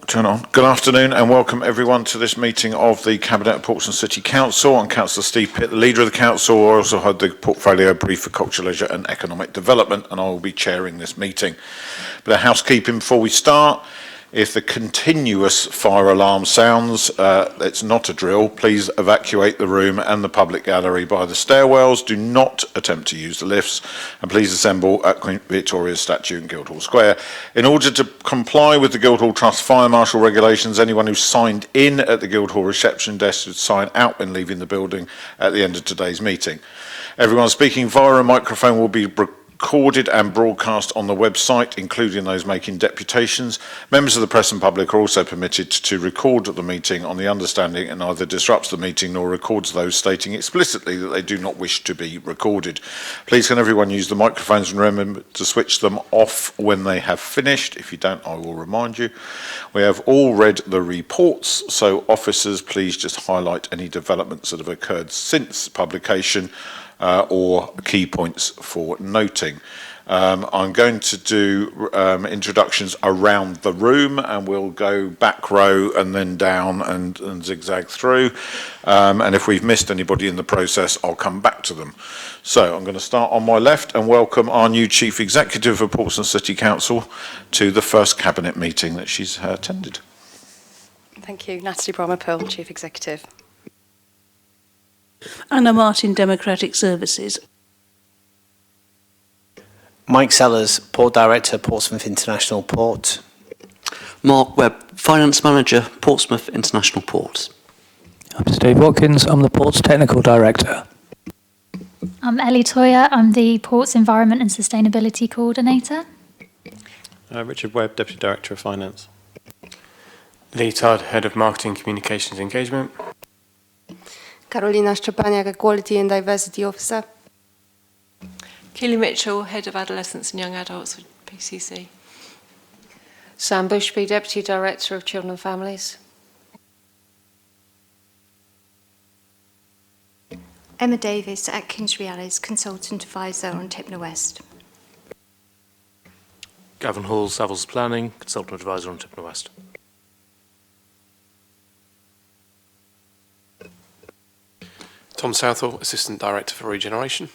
Turn on. Good afternoon and welcome everyone to this meeting of the Cabinet of Portsmouth City Council. I'm Councillor Steve Pitt, the leader of the Council. I also had the portfolio brief for culture, leisure and economic development, and I will be chairing this meeting. But housekeeping before we start. If the continuous fire alarm sounds, it's not a drill. Please evacuate the room and the public gallery by the stairwells. Do not attempt to use the lifts, and please assemble at Queen Victoria's statue in Guildhall Square. In order to comply with the Guildhall Trust fire marshal regulations, anyone who signed in at the Guildhall reception desk should sign out when leaving the building at the end of today's meeting. Everyone speaking via a microphone will be recorded and broadcast on the website, including those making deputations. Members of the press and public are also permitted to record the meeting on the understanding it neither disrupts the meeting nor records those stating explicitly that they do not wish to be recorded. Please can everyone use the microphones and remember to switch them off when they have finished. If you don't, I will remind you. We have all read the reports, so officers, please just highlight any developments that have occurred since publication or key points for noting. I'm going to do introductions around the room, and we'll go back row and then down and zigzag through. And if we've missed anybody in the process, I'll come back to them. So I'm going to start on my left and welcome our new Chief Executive of Portsmouth City Council to the first Cabinet meeting that she's attended. Thank you. Natalie Brommer-Pearl, Chief Executive. Anna Martin, Democratic Services. Mike Sellers, Port Director, Portsmouth International Port. Mark Webb, Finance Manager, Portsmouth International Port. I'm Steve Watkins, I'm the Ports Technical Director. I'm Ellie Toyer, I'm the Ports Environment and Sustainability Coordinator. Richard Webb, Deputy Director of Finance. Lee Todd, Head of Marketing, Communications Engagement. Karolina Szczepaniak, Equality and Diversity Officer. Keely Mitchell, Head of Adolescents and Young Adults for PCC. Sam Bushby, Deputy Director of Children and Families. Emma Davis, Atkins Reales, Consultant Advisor on Tipner West. Gavin Hall, Savills Planning, Consultant Advisor on Tipner West. Tom Southall, Assistant Director for Regeneration.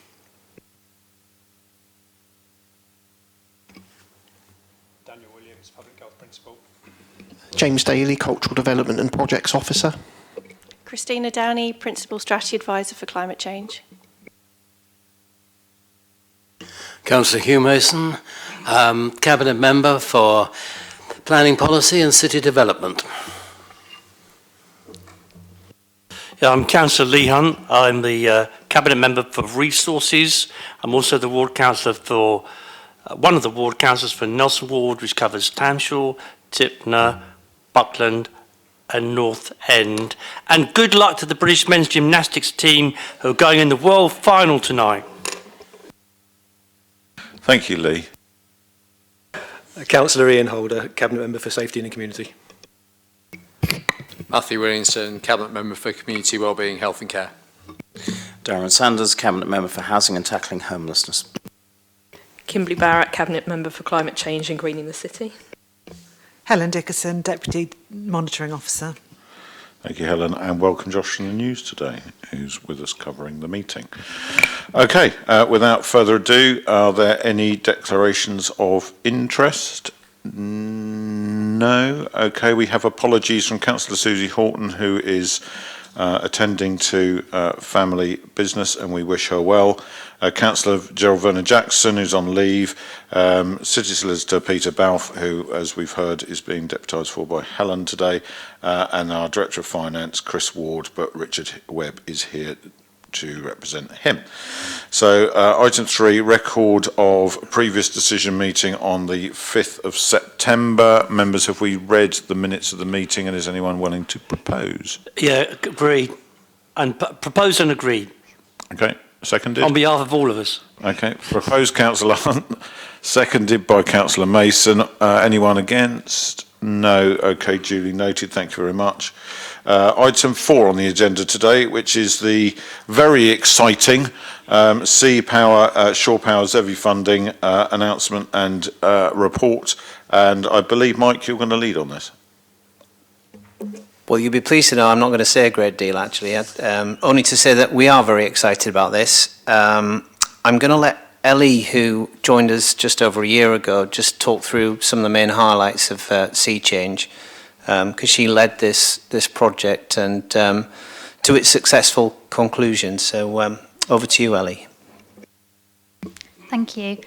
Daniel Williams, Public Health Principal. James Daly, Cultural Development and Projects Officer. Christina Downey, Principal Strategy Advisor for Climate Change. Councillor Hugh Mason, Cabinet Member for Planning Policy and City Development. Yeah, I'm Councillor Lee Hunt. I'm the Cabinet Member for Resources. I'm also the Ward Councillor for, one of the Ward Councillors for Nelson Ward, which covers Tamshaw, Tipner, Buckland and North End. And good luck to the British men's gymnastics team who are going in the World Final tonight. Thank you, Lee. Councillor Ian Holder, Cabinet Member for Safety in the Community. Matthew Williamson, Cabinet Member for Community Wellbeing, Health and Care. Darren Sanders, Cabinet Member for Housing and Tackling Homelessness. Kimberly Barrett, Cabinet Member for Climate Change and Greening the City. Helen Dickerson, Deputy Monitoring Officer. Thank you, Helen, and welcome Josh in the news today, who's with us covering the meeting. Okay, without further ado, are there any declarations of interest? No. Okay, we have apologies from Councillor Susie Horton, who is attending to family business, and we wish her well. Councillor Gerald Vernon-Jackson, who's on leave. City Solicitor Peter Balfe, who, as we've heard, is being deputised for by Helen today. And our Director of Finance, Chris Ward, but Richard Webb is here to represent him. So item 3, record of previous decision meeting on the 5th of September. Members, have we read the minutes of the meeting, and is anyone willing to propose? Yeah, agreed. And proposed and agreed. Okay, seconded? On behalf of all of us. Okay, proposed Councillor Hunt, seconded by Councillor Mason. Anyone against? No. Okay, duly noted. Thank you very much. Item 4 on the agenda today, which is the very exciting Sea Power, Shore Power ZEVI funding announcement and report. And I believe, Mike, you're going to lead on this. Well, you'll be pleased to know I'm not going to say a great deal, actually, only to say that we are very excited about this. I'm going to let Ellie, who joined us just over a year ago, just talk through some of the main highlights of Sea Change, because she led this project and to its successful conclusion. So over to you, Ellie. Thank you.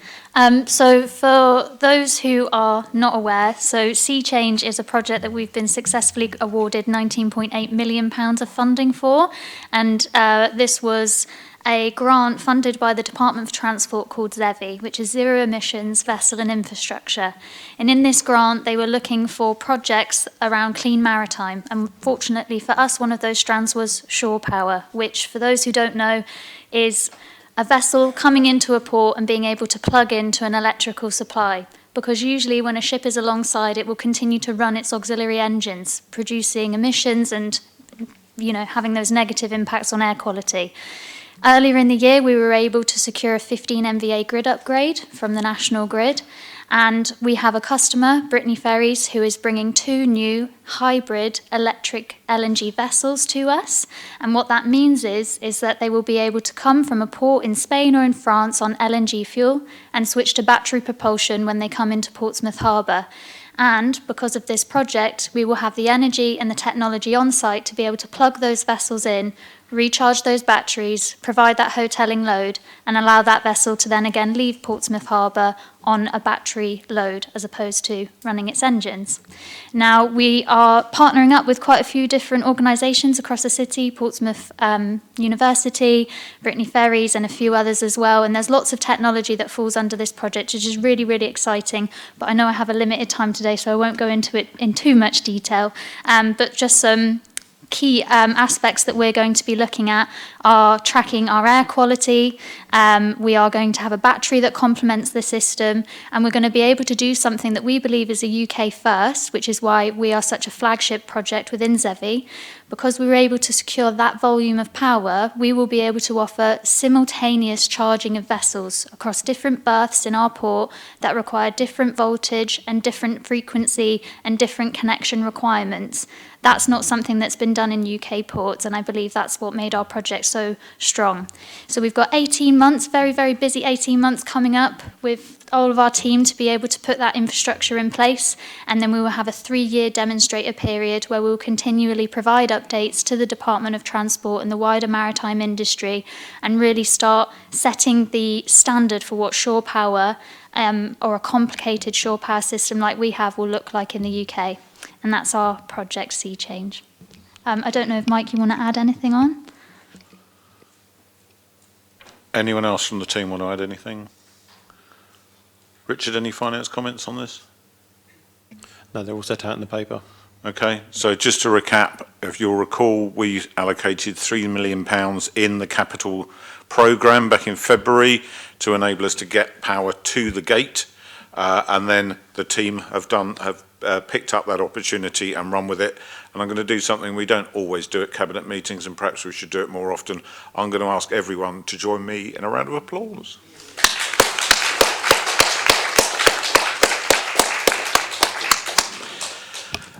So for those who are not aware, so Sea Change is a project that we've been successfully awarded £19.8 million of funding for, and this was a grant funded by the Department of Transport called ZEVI, which is Zero Emissions Vessel and Infrastructure. And in this grant, they were looking for projects around clean maritime. And fortunately for us, one of those strands was shore power, which, for those who don't know, is a vessel coming into a port and being able to plug into an electrical supply. Because usually when a ship is alongside, it will continue to run its auxiliary engines, producing emissions and, having those negative impacts on air quality. Earlier in the year, we were able to secure a 15 MVA grid upgrade from the national grid, and we have a customer, Brittany Ferries, who is bringing 2 new hybrid electric LNG vessels to us. And what that means is that they will be able to come from a port in Spain or in France on LNG fuel and switch to battery propulsion when they come into Portsmouth Harbour. And because of this project, we will have the energy and the technology on site to be able to plug those vessels in, recharge those batteries, provide that hotelling load, and allow that vessel to then again leave Portsmouth Harbour on a battery load as opposed to running its engines. Now, we are partnering up with quite a few different organisations across the city, Portsmouth University, Brittany Ferries, and a few others as well. And there's lots of technology that falls under this project, which is really, really exciting. But I know I have a limited time today, so I won't go into it in too much detail. But just some key aspects that we're going to be looking at are tracking our air quality. We are going to have a battery that complements the system, and we're going to be able to do something that we believe is a UK first, which is why we are such a flagship project within ZEVI. Because we were able to secure that volume of power, we will be able to offer simultaneous charging of vessels across different berths in our port that require different voltage and different frequency and different connection requirements. That's not something that's been done in UK ports, and I believe that's what made our project so strong. So we've got 18 months, very, very busy 18 months coming up with all of our team to be able to put that infrastructure in place, and then we will have a 3-year demonstrator period where we will continually provide updates to the Department of Transport and the wider maritime industry and really start setting the standard for what shore power or a complicated shore power system like we have will look like in the UK. And that's our project Sea Change. I don't know if, Mike, you want to add anything on? Anyone else from the team want to add anything? Richard, any finance comments on this? No, they're all set out in the paper. Okay, so just to recap, if you'll recall, we allocated £3 million in the capital programme back in February to enable us to get power to the gate, and then the team have picked up that opportunity and run with it. And I'm going to do something we don't always do at cabinet meetings, and perhaps we should do it more often. I'm going to ask everyone to join me in a round of applause.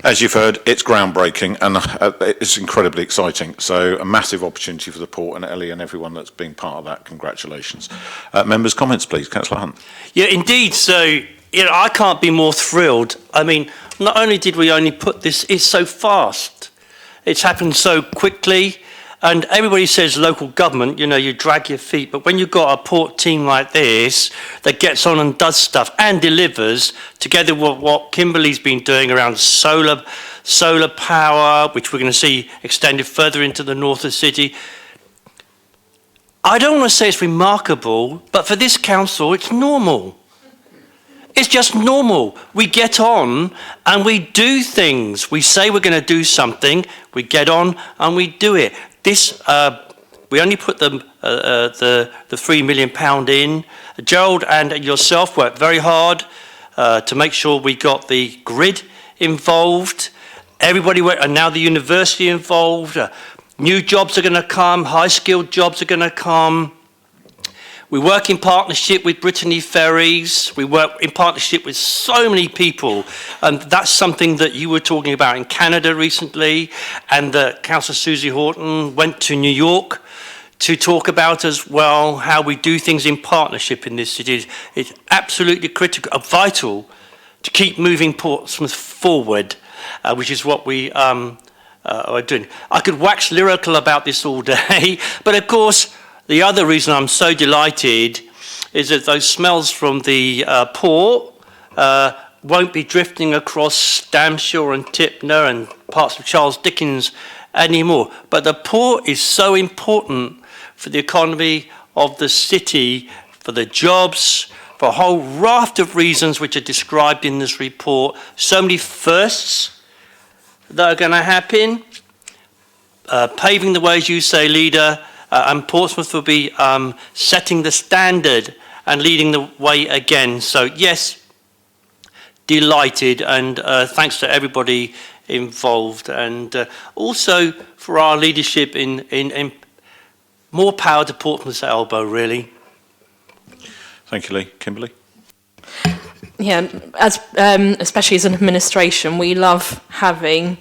As you've heard, it's groundbreaking and it's incredibly exciting. So a massive opportunity for the port, and Ellie and everyone that's been part of that, congratulations. Members' comments, please. Councillor Hunt. Yeah, indeed. So, I can't be more thrilled. I mean, not only did we only put this, it's so fast. It's happened so quickly. And everybody says local government, you drag your feet. But when you've got a port team like this that gets on and does stuff and delivers, together with what Kimberly's been doing around solar power, which we're going to see extended further into the north of the city, I don't want to say it's remarkable, but for this council, it's normal. It's just normal. We get on and we do things. We say we're going to do something, we get on and we do it. This, we only put the £3 million in. Gerald and yourself worked very hard to make sure we got the grid involved. Everybody went, and now the university involved. New jobs are going to come, high-skilled jobs are going to come. We work in partnership with Brittany Ferries. We work in partnership with so many people. And that's something that you were talking about in Canada recently. And Councillor Susie Horton went to New York to talk about as well how we do things in partnership in this city. It's absolutely critical, vital to keep moving Portsmouth forward, which is what we are doing. I could wax lyrical about this all day, but of course, the other reason I'm so delighted is that those smells from the port won't be drifting across Stamshire and Tipner and parts of Charles Dickens anymore. But the port is so important for the economy of the city, for the jobs, for a whole raft of reasons which are described in this report. So many firsts that are going to happen. Paving the way, as you say, Leader, and Portsmouth will be setting the standard and leading the way again. So yes, delighted, and thanks to everybody involved, and also for our leadership in more power to Portsmouth's elbow, really. Thank you, Lee. Kimberly? Yeah, especially as an administration, we love having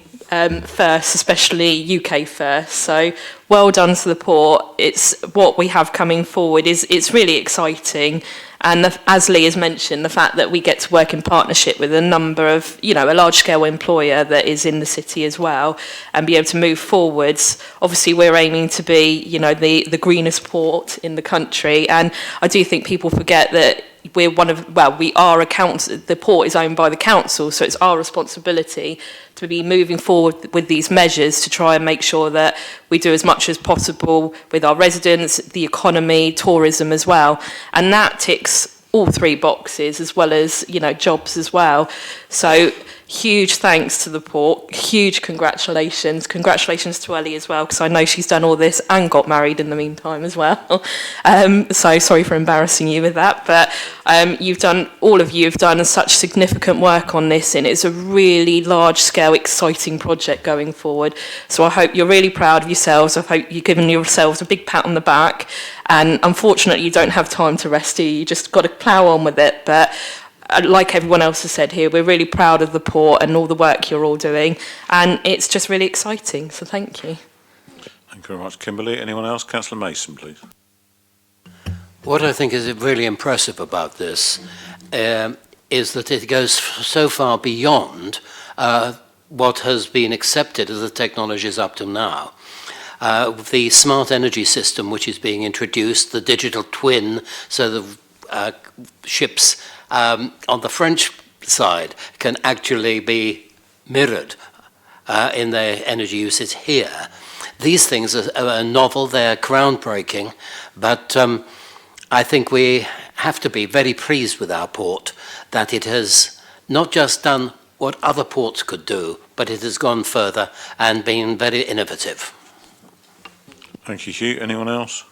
first, especially UK first. So well done to the port. It's what we have coming forward it's really exciting. And as Lee has mentioned, the fact that we get to work in partnership with a number of, a large-scale employer that is in the city as well, and be able to move forwards. Obviously, we're aiming to be, the greenest port in the country. And I do think people forget that we are a council. The port is owned by the council, so it's our responsibility to be moving forward with these measures to try and make sure that we do as much as possible with our residents, the economy, tourism as well. And that ticks all three boxes, as well as, jobs as well. So huge thanks to the port, huge congratulations. Congratulations to Ellie as well, because I know she's done all this and got married in the meantime as well. So sorry for embarrassing you with that, but all of you have done such significant work on this, and it's a really large-scale, exciting project going forward. So I hope you're really proud of yourselves. I hope you're giving yourselves a big pat on the back. And unfortunately, you don't have time to rest here. You just got to plough on with it. But like everyone else has said here, we're really proud of the port and all the work you're all doing. And it's just really exciting. So thank you. Thank you very much, Kimberly. Anyone else? Councillor Mason, please. What I think is really impressive about this is that it goes so far beyond what has been accepted as the technologies up to now. The smart energy system which is being introduced, the digital twin, so the ships on the French side can actually be mirrored in their energy usage here. These things are novel, they're groundbreaking, but I think we have to be very pleased with our port that it has not just done what other ports could do, but it has gone further and been very innovative. Thank you, Hugh. Anyone else?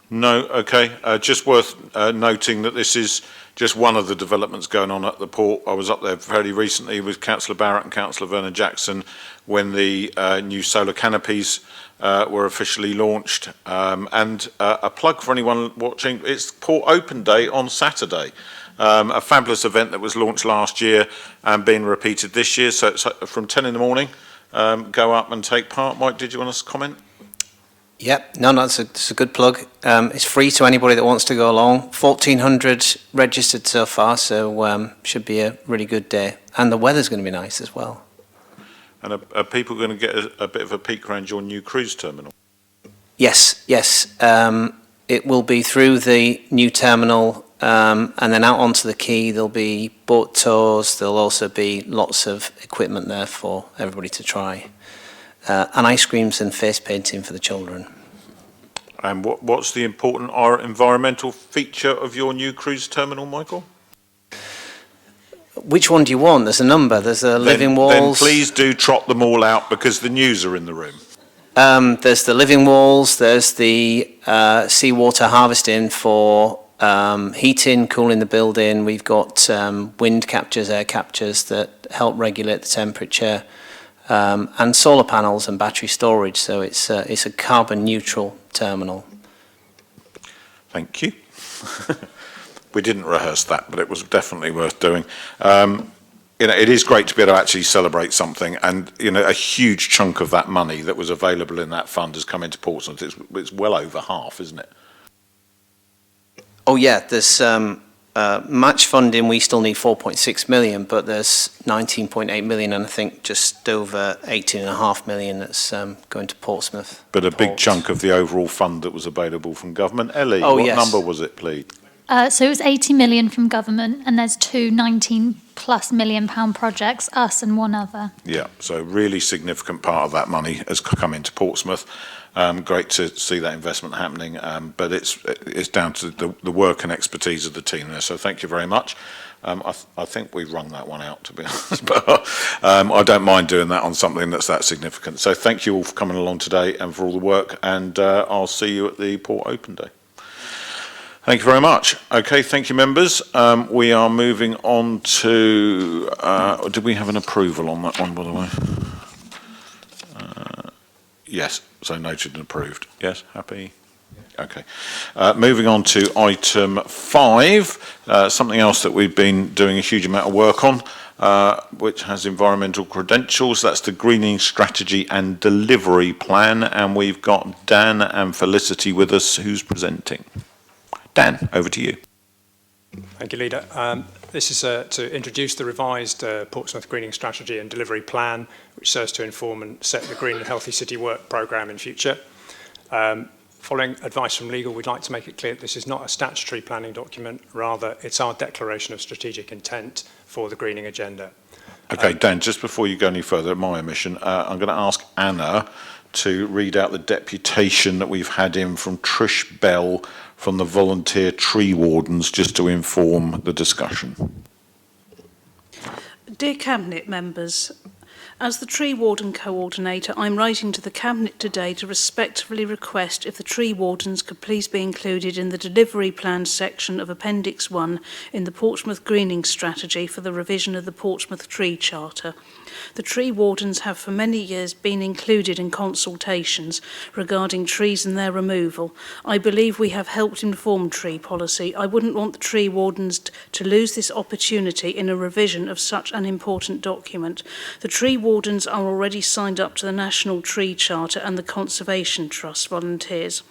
No? Okay. Just worth noting that this is just one of the developments going on at the port. I was up there fairly recently with Councillor Barrett and Councillor Vernon Jackson when the new solar canopies were officially launched. And a plug for anyone watching, it's Port Open Day on Saturday. A fabulous event that was launched last year and being repeated this year. So it's from 10 in the morning. Go up and take part. Mike, did you want to comment? Yep, no, it's a good plug. It's free to anybody that wants to go along. 1,400 registered so far, so should be a really good day. And the weather's going to be nice as well. And are people going to get a bit of a peek around your new cruise terminal? Yes. It will be through the new terminal and then out onto the quay. There'll be boat tours. There'll also be lots of equipment there for everybody to try. And ice creams and face painting for the children. And what's the important environmental feature of your new cruise terminal, Michael? Which one do you want? There's a number. There's the living walls. Then please do trot them all out because the news are in the room. There's the living walls. There's the seawater harvesting for heating, cooling the building. We've got wind captures, air captures that help regulate the temperature. And solar panels and battery storage, so it's a carbon neutral terminal. Thank you. We didn't rehearse that, but it was definitely worth doing. It is great to be able to actually celebrate something, and a huge chunk of that money that was available in that fund has come into Portsmouth. It's well over half, isn't it? Oh yeah, there's match funding. We still need 4.6 million, but there's 19.8 million, and I think just over 18.5 million that's going to Portsmouth. But a big chunk of the overall fund that was available from government. Ellie, Oh, what yes. number was it, please? So it was 80 million from government, and there's two 19+ million pound projects, us and one other. Yeah, so really significant part of that money has come into Portsmouth. Great to see that investment happening, but it's down to the work and expertise of the team there. So thank you very much. I think we've rung that one out, to be honest, but I don't mind doing that on something that's that significant. So thank you all for coming along today and for all the work, and I'll see you at the Port Open Day. Thank you very much. Okay, thank you, members. We are moving on to, did we have an approval on that one, by the way? Yes, so noted and approved. Yes, happy? Okay. Moving on to item 5, something else that we've been doing a huge amount of work on, which has environmental credentials. That's the greening strategy and delivery plan, and we've got Dan and Felicity with us, who's presenting. Dan, over to you. Thank you, Leader. This is to introduce the revised Portsmouth Greening Strategy and Delivery Plan, which serves to inform and set the Green and Healthy City Work Programme in future. Following advice from legal, we'd like to make it clear that this is not a statutory planning document, rather it's our declaration of strategic intent for the greening agenda. Okay, Dan, just before you go any further, my omission, I'm going to ask Anna to read out the deputation that we've had in from Trish Bell from the volunteer tree wardens, just to inform the discussion. Dear Cabinet members, as the Tree Warden Coordinator, I'm writing to the Cabinet today to respectfully request if the Tree Wardens could please be included in the Delivery Plan section of Appendix 1 in the Portsmouth Greening Strategy for the revision of the Portsmouth Tree Charter. The Tree Wardens have for many years been included in consultations regarding trees and their removal. I believe we have helped inform tree policy. I wouldn't want the Tree Wardens to lose this opportunity in a revision of such an important document. The Tree Wardens are already signed up to the National Tree Charter and the Conservation Trust volunteers.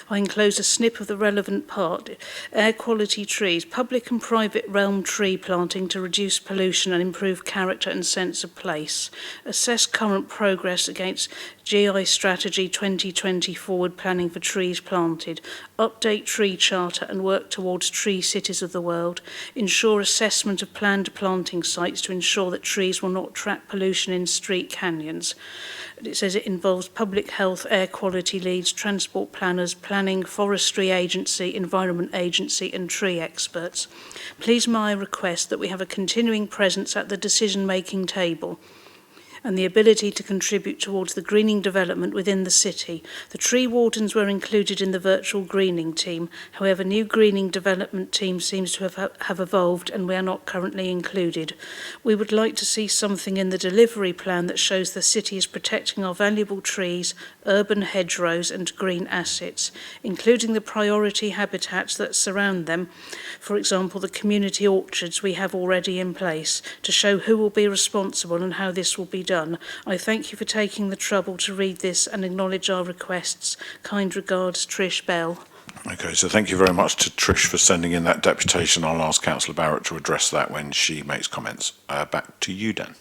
I enclose a snip of the relevant part. Air quality trees, public and private realm tree planting to reduce pollution and improve character and sense of place. Assess current progress against GI Strategy 2020 forward planning for trees planted. Update tree charter and work towards tree cities of the world. Ensure assessment of planned planting sites to ensure that trees will not trap pollution in street canyons. It says it involves public health, air quality leads, transport planners, planning, forestry agency, environment agency and tree experts. Please may I request that we have a continuing presence at the decision-making table and the ability to contribute towards the greening development within the city. The tree wardens were included in the virtual greening team. However, new greening development team seems to have evolved and we are not currently included. We would like to see something in the delivery plan that shows the city is protecting our valuable trees, urban hedgerows and green assets, including the priority habitats that surround them. For example, the community orchards we have already in place, to show who will be responsible and how this will be done. I thank you for taking the trouble to read this and acknowledge our requests. Kind regards, Trish Bell. Okay, so thank you very much to Trish for sending in that deputation. I'll ask Councillor Barrett to address that when she makes comments. Back to you, Dan.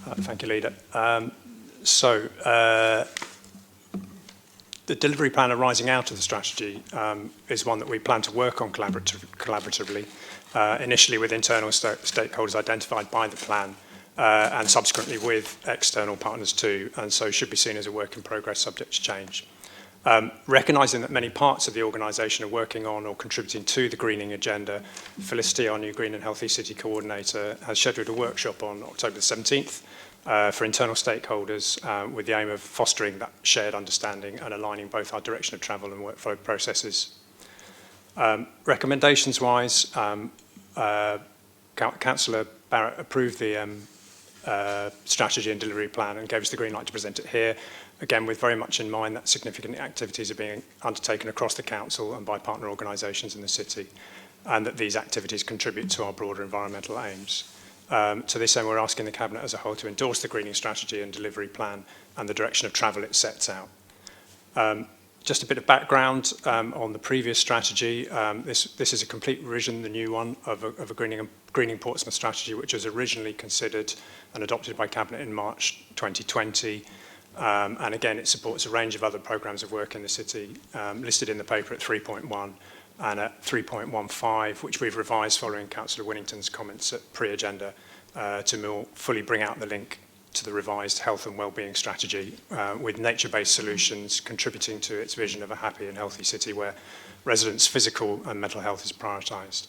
Thank you, Leader. The delivery plan arising out of the strategy is one that we plan to work on collaboratively, initially with internal stakeholders identified by the plan and subsequently with external partners too, and so should be seen as a work in progress subject to change. Recognising that many parts of the organisation are working on or contributing to the greening agenda, Felicity, our new Green and Healthy City Coordinator, has scheduled a workshop on October the 17th for internal stakeholders with the aim of fostering that shared understanding and aligning both our direction of travel and workflow processes. Recommendations-wise, Councillor Barrett approved the strategy and delivery plan and gave us the green light to present it here. Again, with very much in mind that significant activities are being undertaken across the council and by partner organisations in the city, and that these activities contribute to our broader environmental aims. To this end, we're asking the Cabinet as a whole to endorse the greening strategy and delivery plan and the direction of travel it sets out. Just a bit of background on the previous strategy. This is a complete revision, the new one, of a greening Portsmouth strategy, which was originally considered and adopted by Cabinet in March 2020. And again, it supports a range of other programmes of work in the city, listed in the paper at 3.1 and at 3.15, which we've revised following Councillor Winnington's comments at pre-agenda to more fully bring out the link to the revised health and wellbeing strategy, with nature-based solutions contributing to its vision of a happy and healthy city where residents' physical and mental health is prioritised.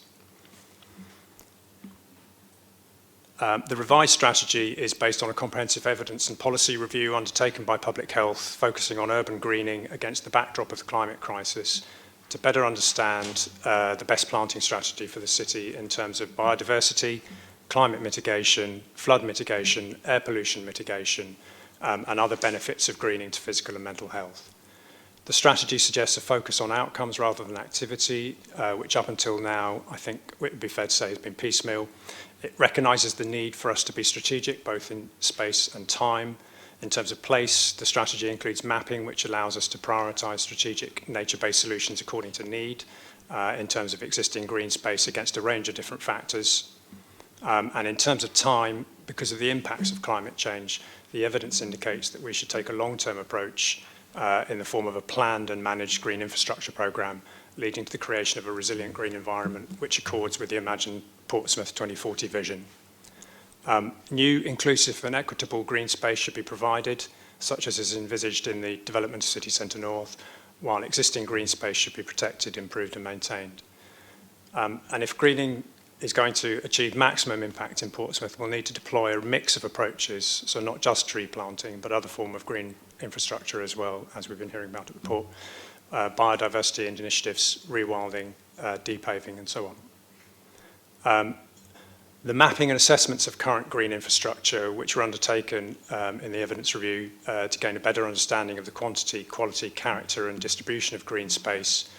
The revised strategy is based on a comprehensive evidence and policy review undertaken by Public Health, focusing on urban greening against the backdrop of the climate crisis to better understand the best planting strategy for the city in terms of biodiversity, climate mitigation, flood mitigation, air pollution mitigation, and other benefits of greening to physical and mental health. The strategy suggests a focus on outcomes rather than activity, which up until now, I think it would be fair to say, has been piecemeal. It recognises the need for us to be strategic, both in space and time. In terms of place, the strategy includes mapping, which allows us to prioritise strategic nature-based solutions according to need, in terms of existing green space against a range of different factors. And in terms of time, because of the impacts of climate change, the evidence indicates that we should take a long-term approach in the form of a planned and managed green infrastructure programme, leading to the creation of a resilient green environment, which accords with the imagined Portsmouth 2040 vision. New, inclusive and equitable green space should be provided, such as is envisaged in the development of City Centre North, while existing green space should be protected, improved and maintained. And if greening is going to achieve maximum impact in Portsmouth, we'll need to deploy a mix of approaches, so not just tree planting, but other form of green infrastructure as well, as we've been hearing about at the port, biodiversity and initiatives, rewilding, depaving, and so on. The mapping and assessments of current green infrastructure, which were undertaken in the evidence review to gain a better understanding of the quantity, quality, character, and distribution of green space,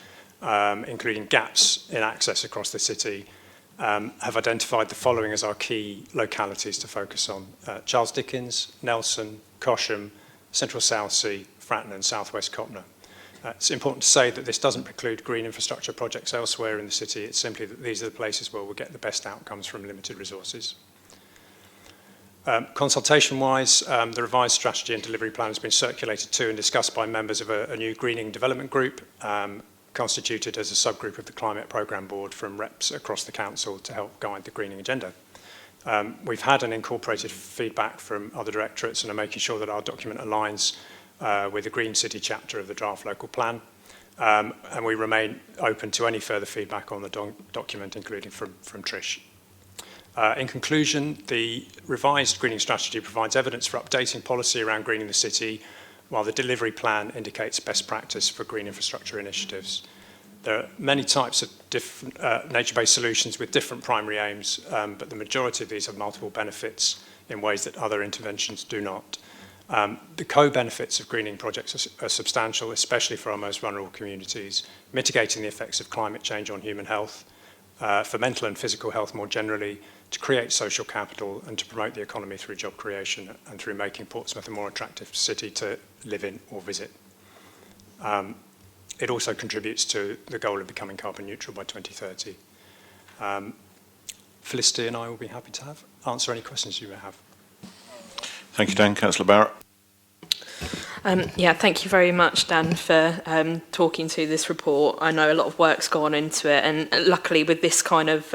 including gaps in access across the city, have identified the following as our key localities to focus on: Charles Dickens, Nelson, Cosham, Central Southsea, Fratton and South West Copner. It's important to say that this doesn't preclude green infrastructure projects elsewhere in the city. It's simply that these are the places where we'll get the best outcomes from limited resources. Consultation-wise, the revised strategy and delivery plan has been circulated to and discussed by members of a new greening development group, constituted as a subgroup of the Climate Programme Board from reps across the council to help guide the greening agenda. We've had an incorporated feedback from other directorates and are making sure that our document aligns with the Green City chapter of the draft local plan. And we remain open to any further feedback on the document, including from Trish. In conclusion, the revised greening strategy provides evidence for updating policy around greening the city, while the delivery plan indicates best practice for green infrastructure initiatives. There are many types of different nature-based solutions with different primary aims, but the majority of these have multiple benefits in ways that other interventions do not. The co-benefits of greening projects are substantial, especially for our most vulnerable communities, mitigating the effects of climate change on human health, for mental and physical health more generally, to create social capital and to promote the economy through job creation and through making Portsmouth a more attractive city to live in or visit. It also contributes to the goal of becoming carbon neutral by 2030. Felicity and I will be happy to answer any questions you may have. Thank you, Dan. Councillor Barrett. Yeah, thank you very much, Dan, for talking to this report. I know a lot of work's gone into it, and luckily with this kind of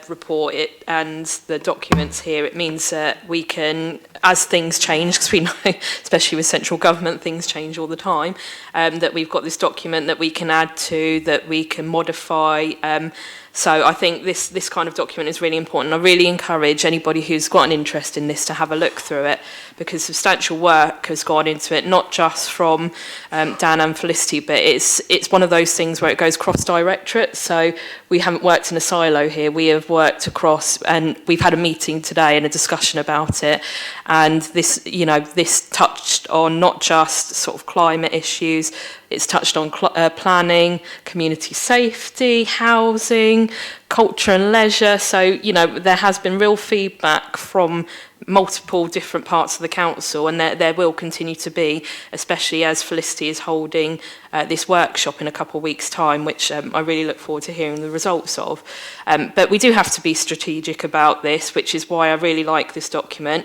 report and the documents here, it means that we can, as things change, because we know, especially with central government, things change all the time, that we've got this document that we can add to, that we can modify, So I think this kind of document is really important. I really encourage anybody who's got an interest in this to have a look through it, because substantial work has gone into it, not just from Dan and Felicity, but it's one of those things where it goes cross-directorate. So we haven't worked in a silo here. We have worked across, and we've had a meeting today and a discussion about it. And this, you know, this touched on not just sort of climate issues, it's touched on planning, community safety, housing, culture and leisure. So, you know, there has been real feedback from multiple different parts of the council, and there will continue to be, especially as Felicity is holding this workshop in a couple of weeks' time, which I really look forward to hearing the results of. But we do have to be strategic about this, which is why I really like this document.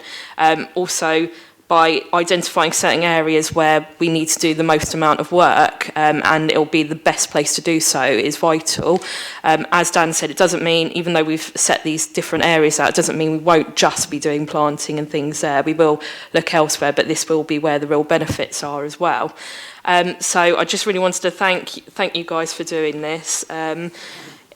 Also, by identifying certain areas where we need to do the most amount of work, and it'll be the best place to do so, is vital. As Dan said, it doesn't mean, even though we've set these different areas out, it doesn't mean we won't just be doing planting and things there. We will look elsewhere, but this will be where the real benefits are as well. So I just really wanted to thank you guys for doing this.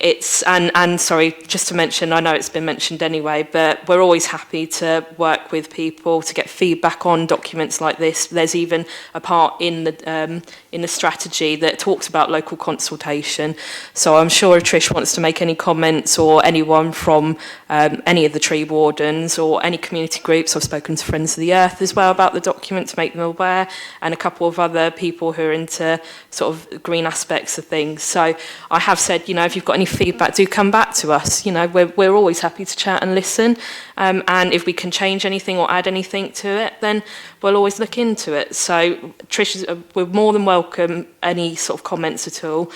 It's and sorry, just to mention, I know it's been mentioned anyway, but we're always happy to work with people to get feedback on documents like this. There's even a part in the strategy that talks about local consultation. So I'm sure if Trish wants to make any comments, or anyone from any of the tree wardens or any community groups. I've spoken to Friends of the Earth as well about the document to make them aware, and a couple of other people who are into sort of green aspects of things. So I have said, you know, if you've got any feedback, do come back to us. You know, we're always happy to chat and listen, and if we can change anything or add anything to it, then we'll always look into it. So Trish, we're more than welcome any sort of comments at all.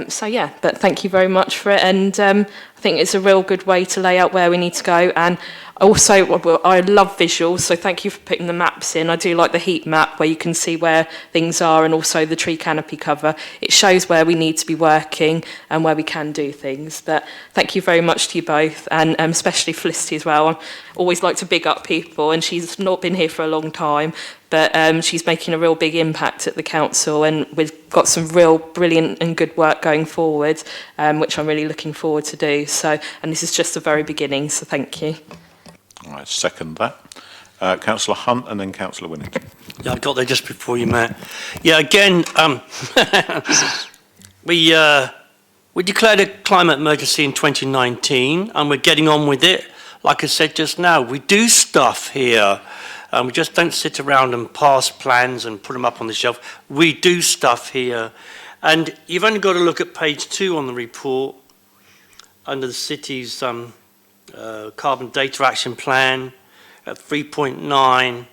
So yeah, but thank you very much for it, and I think it's a real good way to lay out where we need to go. And also, I love visuals, so thank you for putting the maps in. I do like the heat map where you can see where things are, and also the tree canopy cover. It shows where we need to be working and where we can do things. But thank you very much to you both, and especially Felicity as well. I always like to big up people, and she's not been here for a long time, but she's making a real big impact at the council, and we've got some real brilliant and good work going forward, which I'm really looking forward to do. So, and this is just the very beginning, so thank you. I second that. Councillor Hunt and then Councillor Winnington. Yeah, I got there just before you met. Yeah, again, we declared a climate emergency in 2019, and we're getting on with it. Like I said just now, we do stuff here. We just don't sit around and pass plans and put them up on the shelf. We do stuff here. And you've only got to look at page 2 on the report under the city's carbon data action plan at 3.9.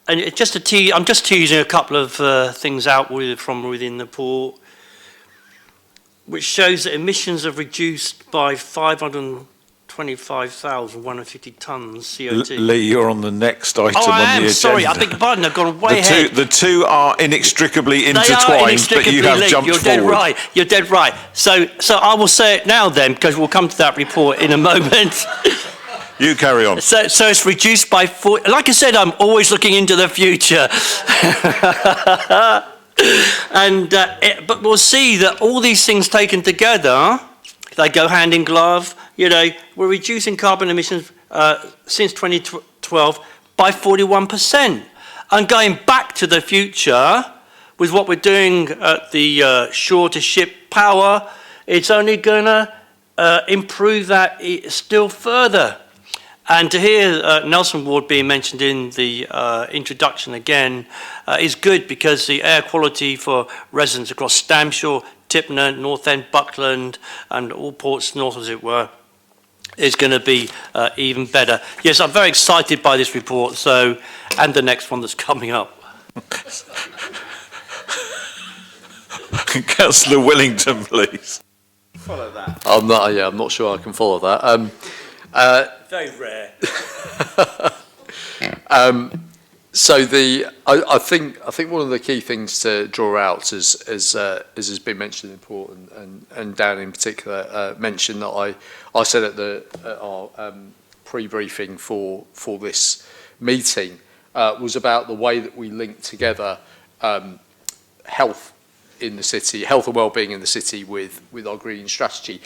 And it just I'm just teasing a couple of things out from within the report, which shows that emissions have reduced by 525,150 tonnes CO2. Lee, you're on the next item on the agenda. Sorry, I beg your pardon, I've gone way ahead. The two are inextricably intertwined, but you have jumped You're forward. Dead right. You're dead right. So I will say it now then, because we'll come to that report in a moment. You carry on. So it's reduced by 4. Like I said, I'm always looking into the future. And but we'll see that all these things taken together, they go hand in glove. You know, we're reducing carbon emissions since 2012 by 41%. And going back to the future with what we're doing at the shore-to-ship power, it's only going to improve that still further. And to hear Nelson Ward being mentioned in the introduction again is good, because the air quality for residents across Stamshore, Tipner, North End, Buckland, and all ports north, as it were, is going to be even better. Yes, I'm very excited by this report, so, and the next one that's coming up. Councillor Willington, please. Follow that. I'm not sure I can follow that. Very rare. So I think one of the key things to draw out is has been mentioned in the report, and Dan in particular mentioned that I said at our pre-briefing for this meeting was about the way that we link together health in the city, health and well-being in the city with our green strategy.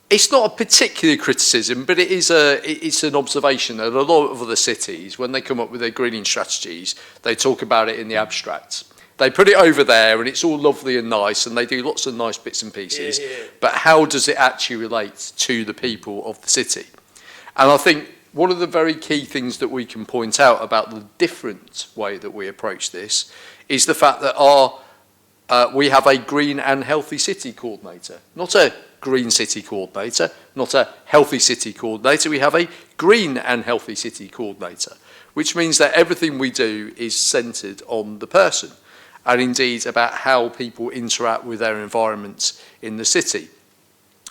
it's not a particular criticism, but it's an observation that a lot of other cities, when they come up with their greening strategies, they talk about it in the abstract. They put it over there and it's all lovely and nice and they do lots of nice bits and pieces, but how does it actually relate to the people of the city? And I think one of the very key things that we can point out about the different way that we approach this is the fact that we have a green and healthy city coordinator, not a green city coordinator, not a healthy city coordinator. We have a green and healthy city coordinator, which means that everything we do is centred on the person and indeed about how people interact with their environments in the city.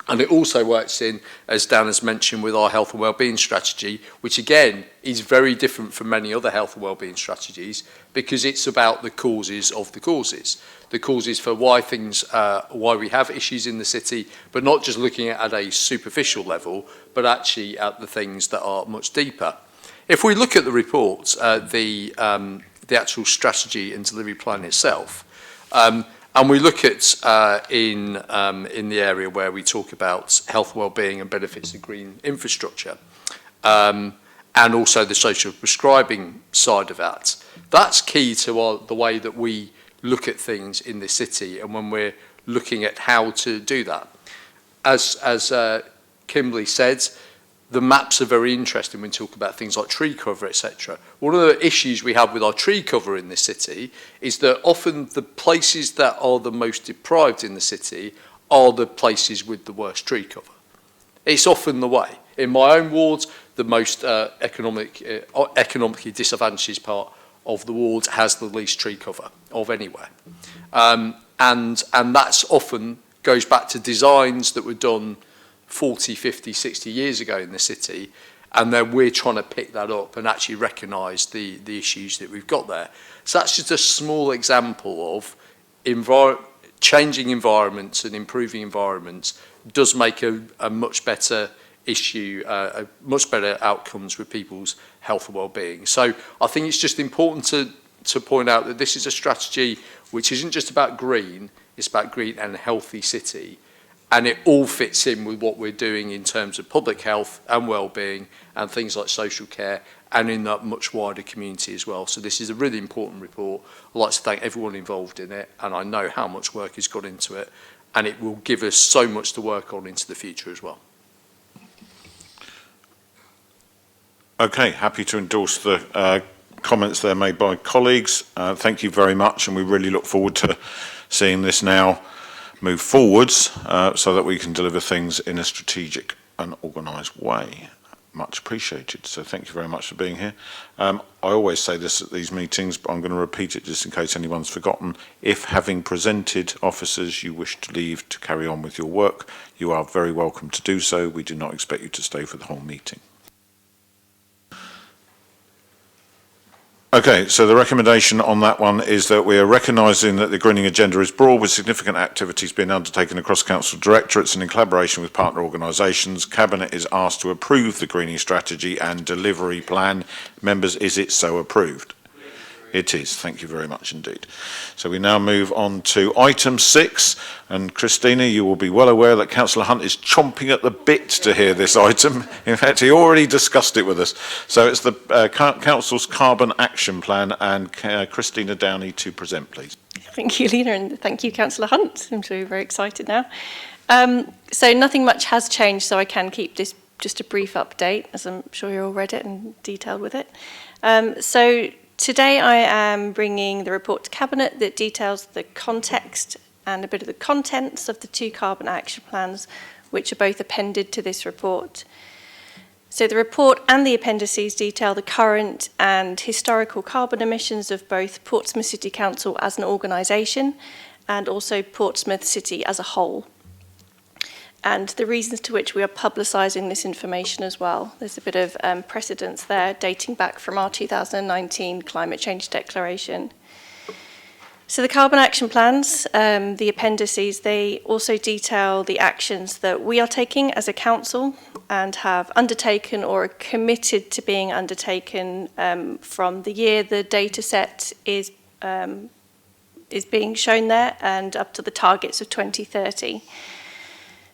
And it also works in, as Dan has mentioned, with our health and wellbeing strategy, which again is very different from many other health and wellbeing strategies because it's about the causes of the causes. The causes for why we have issues in the city, but not just looking at a superficial level, but actually at the things that are much deeper. If we look at the report, the actual strategy and delivery plan itself, and we look at in the area where we talk about health, wellbeing and benefits of green infrastructure, and also the social prescribing side of that. That's key to the way that we look at things in the city and when we're looking at how to do that. As Kimberly said, the maps are very interesting when we talk about things like tree cover, etc. One of the issues we have with our tree cover in this city is that often the places that are the most deprived in the city are the places with the worst tree cover. It's often the way. In my own ward, the most economically disadvantaged part of the ward has the least tree cover of anywhere. And that's often goes back to designs that were done 40, 50, 60 years ago in the city, and then we're trying to pick that up and actually recognise the issues that we've got there. So that's just a small example of changing environments and improving environments does make a much better issue, much better outcomes with people's health and well-being. So I think it's just important to point out that this is a strategy which isn't just about green, it's about green and a healthy city. And it all fits in with what we're doing in terms of public health and well-being and things like social care and in that much wider community as well. So this is a really important report. I'd like to thank everyone involved in it, and I know how much work has gone into it, and it will give us so much to work on into the future as well. Okay, happy to endorse the comments there made by colleagues. Thank you very much, and we really look forward to seeing this now move forwards so that we can deliver things in a strategic and organised way. Much appreciated. So thank you very much for being here. I always say this at these meetings, but I'm going to repeat it just in case anyone's forgotten. If having presented officers you wish to leave to carry on with your work, you are very welcome to do so. We do not expect you to stay for the whole meeting. Okay, so the recommendation on that one is that we are recognising that the greening agenda is broad with significant activities being undertaken across council directorates and in collaboration with partner organisations. Cabinet is asked to approve the greening strategy and delivery plan. Members, is it so approved? It is. Thank you very much indeed. So we now move on to item 6, and Christina, you will be well aware that Councillor Hunt is chomping at the bit to hear this item. In fact, he already discussed it with us. So it's the Council's Carbon Action Plan, and Christina Downey to present, please. Thank you, Lena, and thank you, Councillor Hunt. I'm sure you're very excited now. So nothing much has changed, so I can keep this just a brief update, as I'm sure you all read it and detailed with it. So today I am bringing the report to Cabinet that details the context and a bit of the contents of the 2 carbon action plans, which are both appended to this report. So the report and the appendices detail the current and historical carbon emissions of both Portsmouth City Council as an organisation and also Portsmouth City as a whole, and the reasons to which we are publicising this information as well. There's a bit of precedence there dating back from our 2019 climate change declaration. So the carbon action plans, the appendices, they also detail the actions that we are taking as a council and have undertaken or are committed to being undertaken from the year the data set is being shown there and up to the targets of 2030.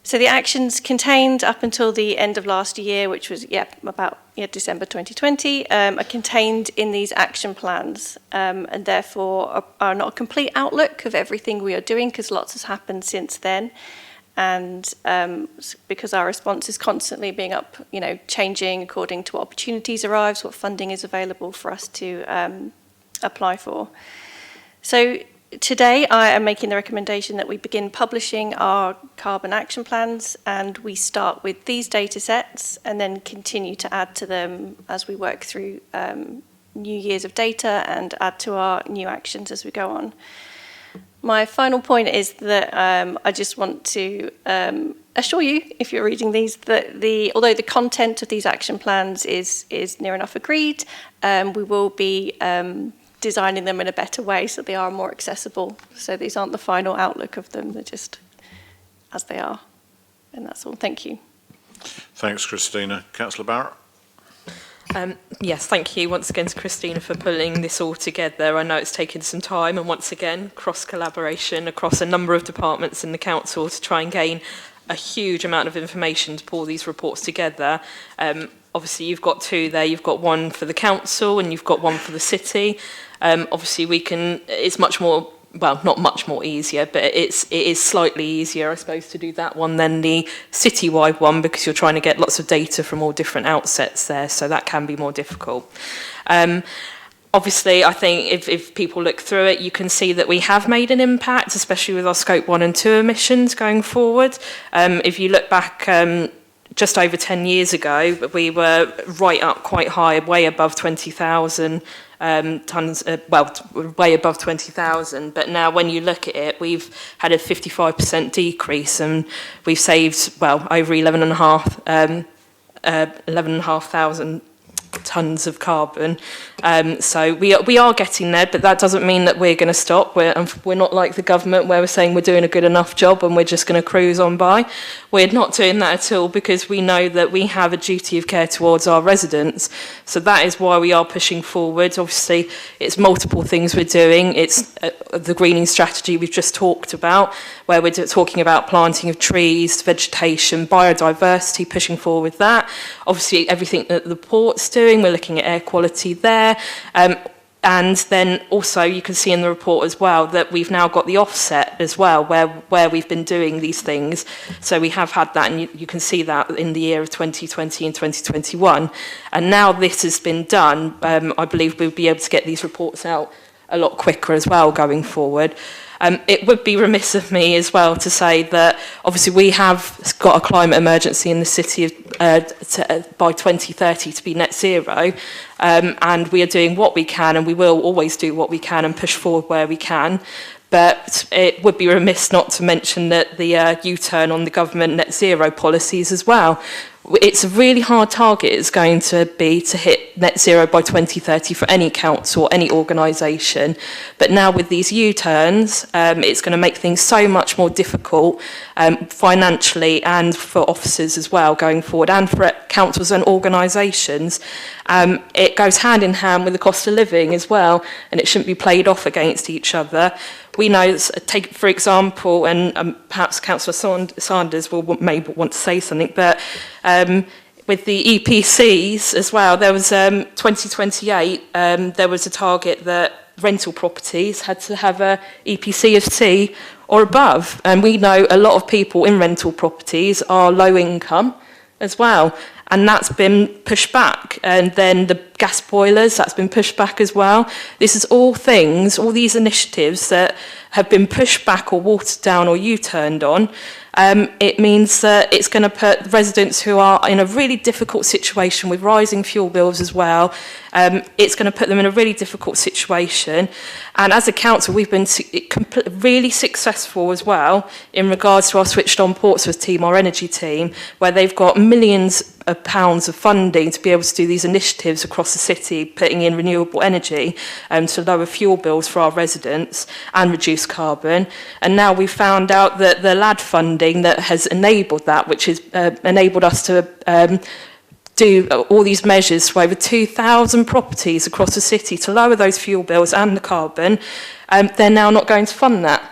So the actions contained up until the end of last year, which was about December 2020, are contained in these action plans, and therefore are not a complete outlook of everything we are doing, because lots has happened since then, and because our response is constantly being changing according to what opportunities arise, what funding is available for us to apply for. So today, I am making the recommendation that we begin publishing our carbon action plans, and we start with these data sets and then continue to add to them as we work through new years of data and add to our new actions as we go on. My final point is that I just want to assure you, if you're reading these, that although the content of these action plans is near enough agreed, we will be designing them in a better way so they are more accessible. So these aren't the final outlook of them, they're just as they are. And that's all. Thank you. Thanks, Christina. Councillor Barrett? Yes, thank you once again to Christina for pulling this all together. I know it's taken some time, and once again, cross-collaboration across a number of departments in the council to try and gain a huge amount of information to pull these reports together. Obviously, you've got two there. You've got one for the council and you've got one for the city. Obviously, it's much more, well, not much more easier, but it is slightly easier, I suppose, to do that one than the citywide one, because you're trying to get lots of data from all different outsets there, so that can be more difficult. Obviously, I think if people look through it, you can see that we have made an impact, especially with our Scope 1 and 2 emissions going forward. If you look back just over 10 years ago, we were right up quite high, way above 20,000 tonnes, way above 20,000. But now when you look at it, we've had a 55% decrease, and we've saved, over 11,500 tonnes of carbon. So we are getting there, but that doesn't mean that we're going to stop. We're not like the government where we're saying we're doing a good enough job and we're just going to cruise on by. We're not doing that at all, because we know that we have a duty of care towards our residents. So that is why we are pushing forward. Obviously, it's multiple things we're doing. It's the greening strategy we've just talked about, where we're talking about planting of trees, vegetation, biodiversity, pushing forward with that. Obviously, everything that the port's doing, we're looking at air quality there. And then also you can see in the report as well that we've now got the offset as well, where we've been doing these things. So we have had that, and you can see that in the year of 2020 and 2021. And now this has been done, I believe we'll be able to get these reports out a lot quicker as well going forward. It would be remiss of me as well to say that obviously we have got a climate emergency in the city by 2030 to be net zero, and we are doing what we can, and we will always do what we can and push forward where we can. But it would be remiss not to mention that the U-turn on the government net zero policies as well. It's a really hard target it's going to be to hit net zero by 2030 for any council or any organisation. But now with these U-turns, it's going to make things so much more difficult financially, and for officers as well going forward, and for councils and organisations. It goes hand in hand with the cost of living as well, and it shouldn't be played off against each other. We know, take for example, and perhaps Councillor Sanders may want to say something, but with the EPCs as well, there was 2028, there was a target that rental properties had to have a EPC of C or above, and we know a lot of people in rental properties are low income as well, and that's been pushed back. And then the gas boilers, that's been pushed back as well. This is all things, all these initiatives that have been pushed back or watered down or U-turned on. It means that it's going to put residents who are in a really difficult situation with rising fuel bills as well. It's going to put them in a really difficult situation. And as a council, we've been really successful as well in regards to our Switched On Portsmouth team, our energy team, where they've got millions of pounds of funding to be able to do these initiatives across the city, putting in renewable energy to lower fuel bills for our residents and reduce carbon. And now we've found out that the LAD funding that has enabled that, which has enabled us to do all these measures for over 2,000 properties across the city to lower those fuel bills and the carbon, they're now not going to fund that.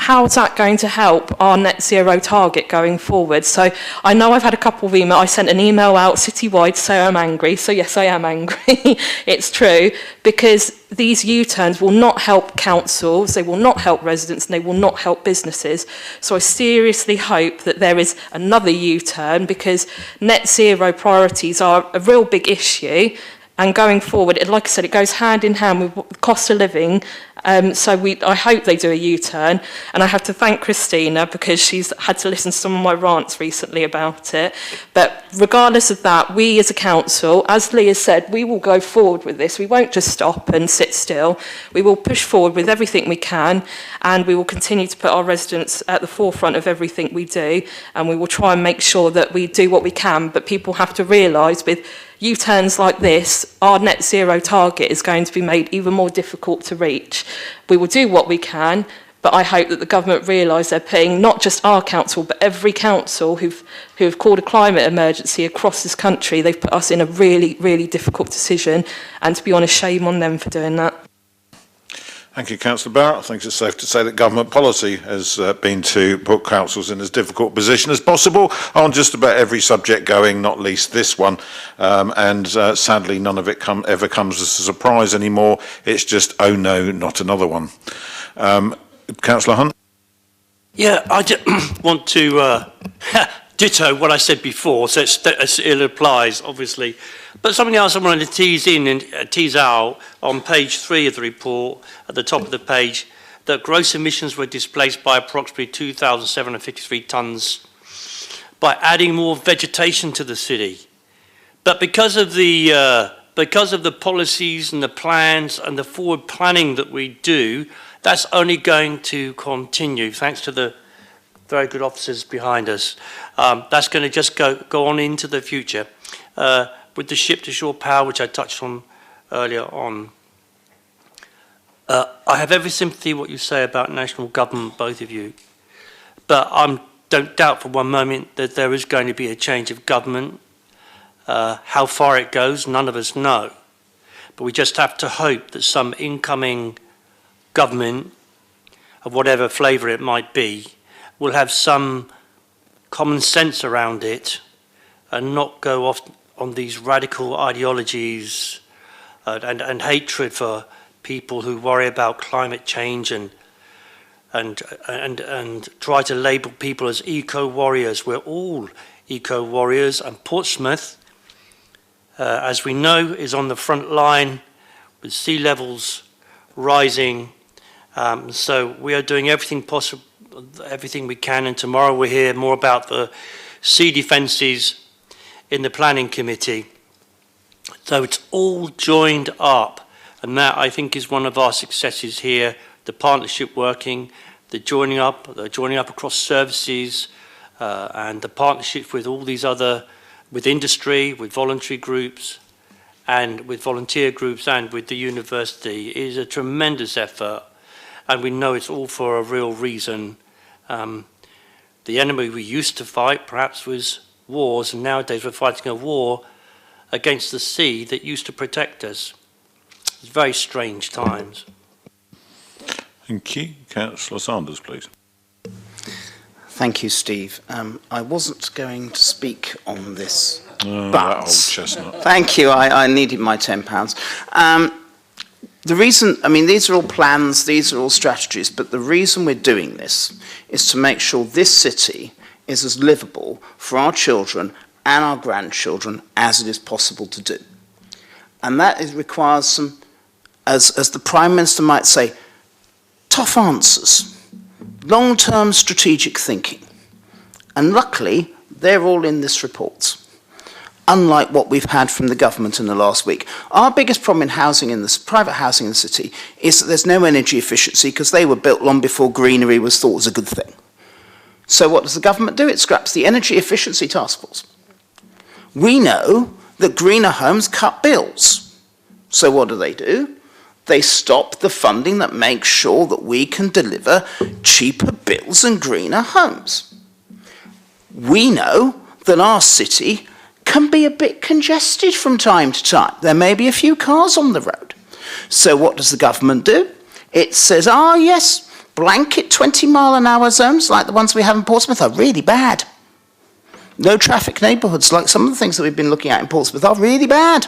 how's that going to help our net zero target going forward? So I know I've had a couple of emails. I sent an email out citywide to say I'm angry. So yes, I am angry. It's true, because these U-turns will not help councils, they will not help residents, and they will not help businesses. So I seriously hope that there is another U-turn, because net zero priorities are a real big issue. And going forward, like I said, it goes hand in hand with the cost of living. I hope they do a U-turn. And I have to thank Christina, because she's had to listen to some of my rants recently about it. But regardless of that, we as a council, as Lee has said, we will go forward with this. We won't just stop and sit still. We will push forward with everything we can, and we will continue to put our residents at the forefront of everything we do. And we will try and make sure that we do what we can. But people have to realise, with U-turns like this, our net zero target is going to be made even more difficult to reach. We will do what we can, but I hope that the government realise they're putting not just our council, but every council who have called a climate emergency across this country. They've put us in a really, really difficult decision, and to be honest, shame on them for doing that. Thank you, Councillor Barrett. I think it's safe to say that government policy has been to put councils in as difficult a position as possible on just about every subject going, not least this one. Sadly, none of it ever comes as a surprise anymore. It's just, oh no, not another one. Councillor Hunt? Yeah, I just want to ditto what I said before, so it applies, obviously. But something else I wanted to tease out on page 3 of the report, at the top of the page, that gross emissions were displaced by approximately 2,753 tonnes by adding more vegetation to the city. But because of the policies and the plans and the forward planning that we do, that's only going to continue, thanks to the very good officers behind us. That's going to just go on into the future. With the ship-to-shore power, which I touched on earlier on, I have every sympathy what you say about national government, both of you. But I don't doubt for one moment that there is going to be a change of government. How far it goes, none of us know. But we just have to hope that some incoming government, of whatever flavour it might be, will have some common sense around it and not go off on these radical ideologies and hatred for people who worry about climate change and try to label people as eco-warriors. We're all eco-warriors, and Portsmouth, as we know, is on the front line with sea levels rising. So we are doing everything possible, everything we can, and tomorrow we'll hear more about the sea defences in the planning committee. So it's all joined up, and that I think is one of our successes here, the partnership working, the joining up across services, and the partnership with all these other, with industry, with voluntary groups, and with volunteer groups, and with the university is a tremendous effort, and we know it's all for a real reason. The enemy we used to fight perhaps was wars, and nowadays we're fighting a war against the sea that used to protect us. It's very strange times. Thank you. Councillor Sanders, please. Thank you, Steve. I wasn't going to speak on this, but that old chestnut. Thank you. I needed my £10. The reason, I mean, these are all plans, these are all strategies, but the reason we're doing this is to make sure this city is as livable for our children and our grandchildren as it is possible to do. And that requires some, as the Prime Minister might say, tough answers, long-term strategic thinking. And luckily, they're all in this report, unlike what we've had from the government in the last week. Our biggest problem in housing, in this private housing in the city, is that there's no energy efficiency because they were built long before greenery was thought was a good thing. So what does the government do? It scraps the Energy Efficiency Task Force. We know that greener homes cut bills. So what do? They stop the funding that makes sure that we can deliver cheaper bills and greener homes. We know that our city can be a bit congested from time to time. There may be a few cars on the road. So what does the government do? It says, yes, Blanket 20-mile-an-hour zones like the ones we have in Portsmouth are really bad. Low traffic neighbourhoods like some of the things that we've been looking at in Portsmouth are really bad.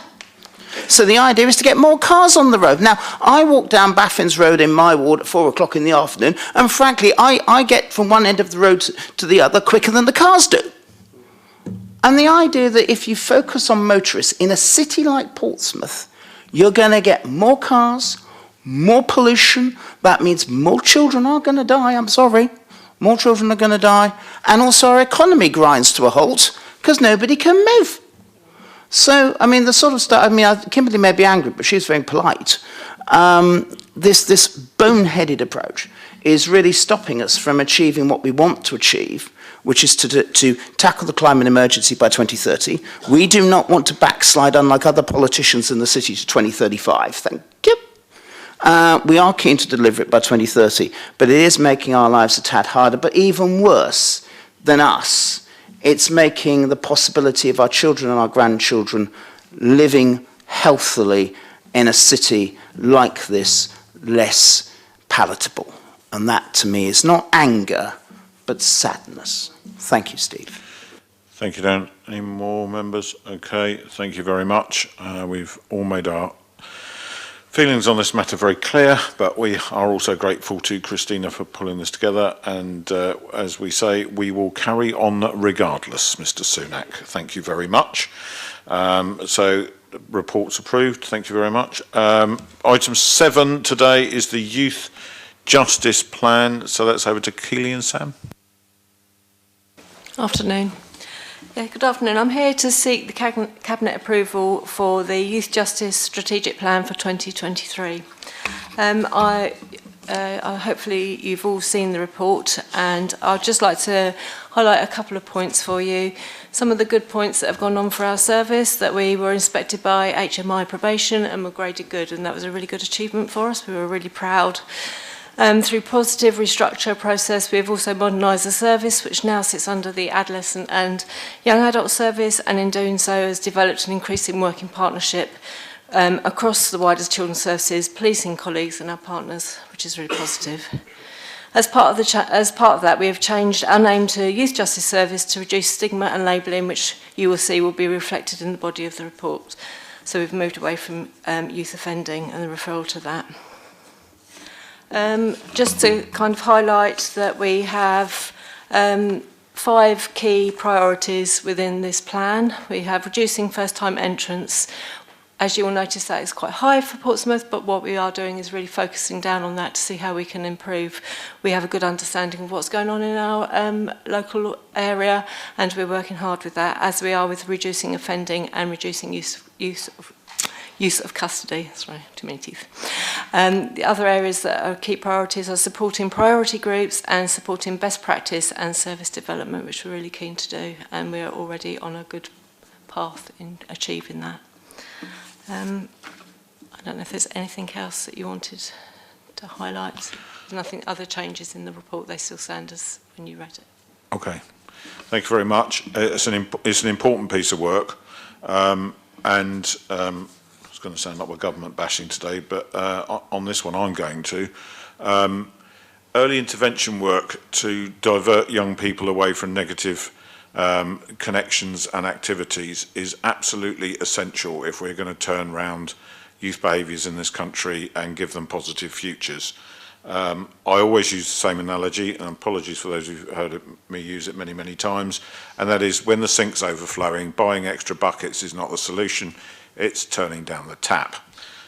So the idea is to get more cars on the road. Now, I walk down Baffins Road in my ward at 4 o'clock in the afternoon, and frankly, I get from one end of the road to the other quicker than the cars do. And the idea that if you focus on motorists in a city like Portsmouth, you're going to get more cars, more pollution. That means more children are going to die, I'm sorry. More children are going to die. And also our economy grinds to a halt because nobody can move. So, I mean, the sort of stuff, I mean, Kimberly may be angry, but she's very polite. This boneheaded approach is really stopping us from achieving what we want to achieve, which is to tackle the climate emergency by 2030. We do not want to backslide, unlike other politicians in the city, to 2035. Thank you. We are keen to deliver it by 2030, but it is making our lives a tad harder. But even worse than us, it's making the possibility of our children and our grandchildren living healthily in a city like this less palatable. And that, to me, is not anger, but sadness. Thank you, Steve. Thank you, Dan. Any more members? Okay, thank you very much. We've all made our feelings on this matter very clear, but we are also grateful to Christina for pulling this together. And as we say, we will carry on regardless, Mr. Sunak. Thank you very much. So, reports approved. Thank you very much. Item 7 today is the Youth Justice Plan. So that's over to Keely and Sam. Afternoon. Yeah, good afternoon. I'm here to seek the Cabinet approval for the Youth Justice Strategic Plan for 2023. Hopefully you've all seen the report, and I'd just like to highlight a couple of points for you. Some of the good points that have gone on for our service, that we were inspected by HMI probation and were graded good, and that was a really good achievement for us. We were really proud. Through positive restructure process, we have also modernised the service, which now sits under the Adolescent and Young Adult Service, and in doing so has developed an increasing working partnership across the wider children's services, policing colleagues and our partners, which is really positive. As part of that, we have changed our name to Youth Justice Service to reduce stigma and labelling, which you will see will be reflected in the body of the report. So we've moved away from youth offending and the referral to that. Just to kind of highlight that we have 5 key priorities within this plan. We have reducing first-time entrants. As you will notice, that is quite high for Portsmouth, but what we are doing is really focusing down on that to see how we can improve. We have a good understanding of what's going on in our local area, and we're working hard with that, as we are with reducing offending and reducing use of custody. Sorry, too many teeth. The other areas that are key priorities are supporting priority groups and supporting best practice and service development, which we're really keen to do, and we're already on a good path in achieving that. I don't know if there's anything else that you wanted to highlight. There's nothing, other changes in the report, they still stand as when you read it. Okay, thank you very much. It's an important piece of work, and it's going to sound like we're government bashing today, but on this one I'm going to. Early intervention work to divert young people away from negative connections and activities is absolutely essential if we're going to turn around youth behaviours in this country and give them positive futures. I always use the same analogy, and apologies for those who've heard me use it many, many times, and that is when the sink's overflowing, buying extra buckets is not the solution, it's turning down the tap.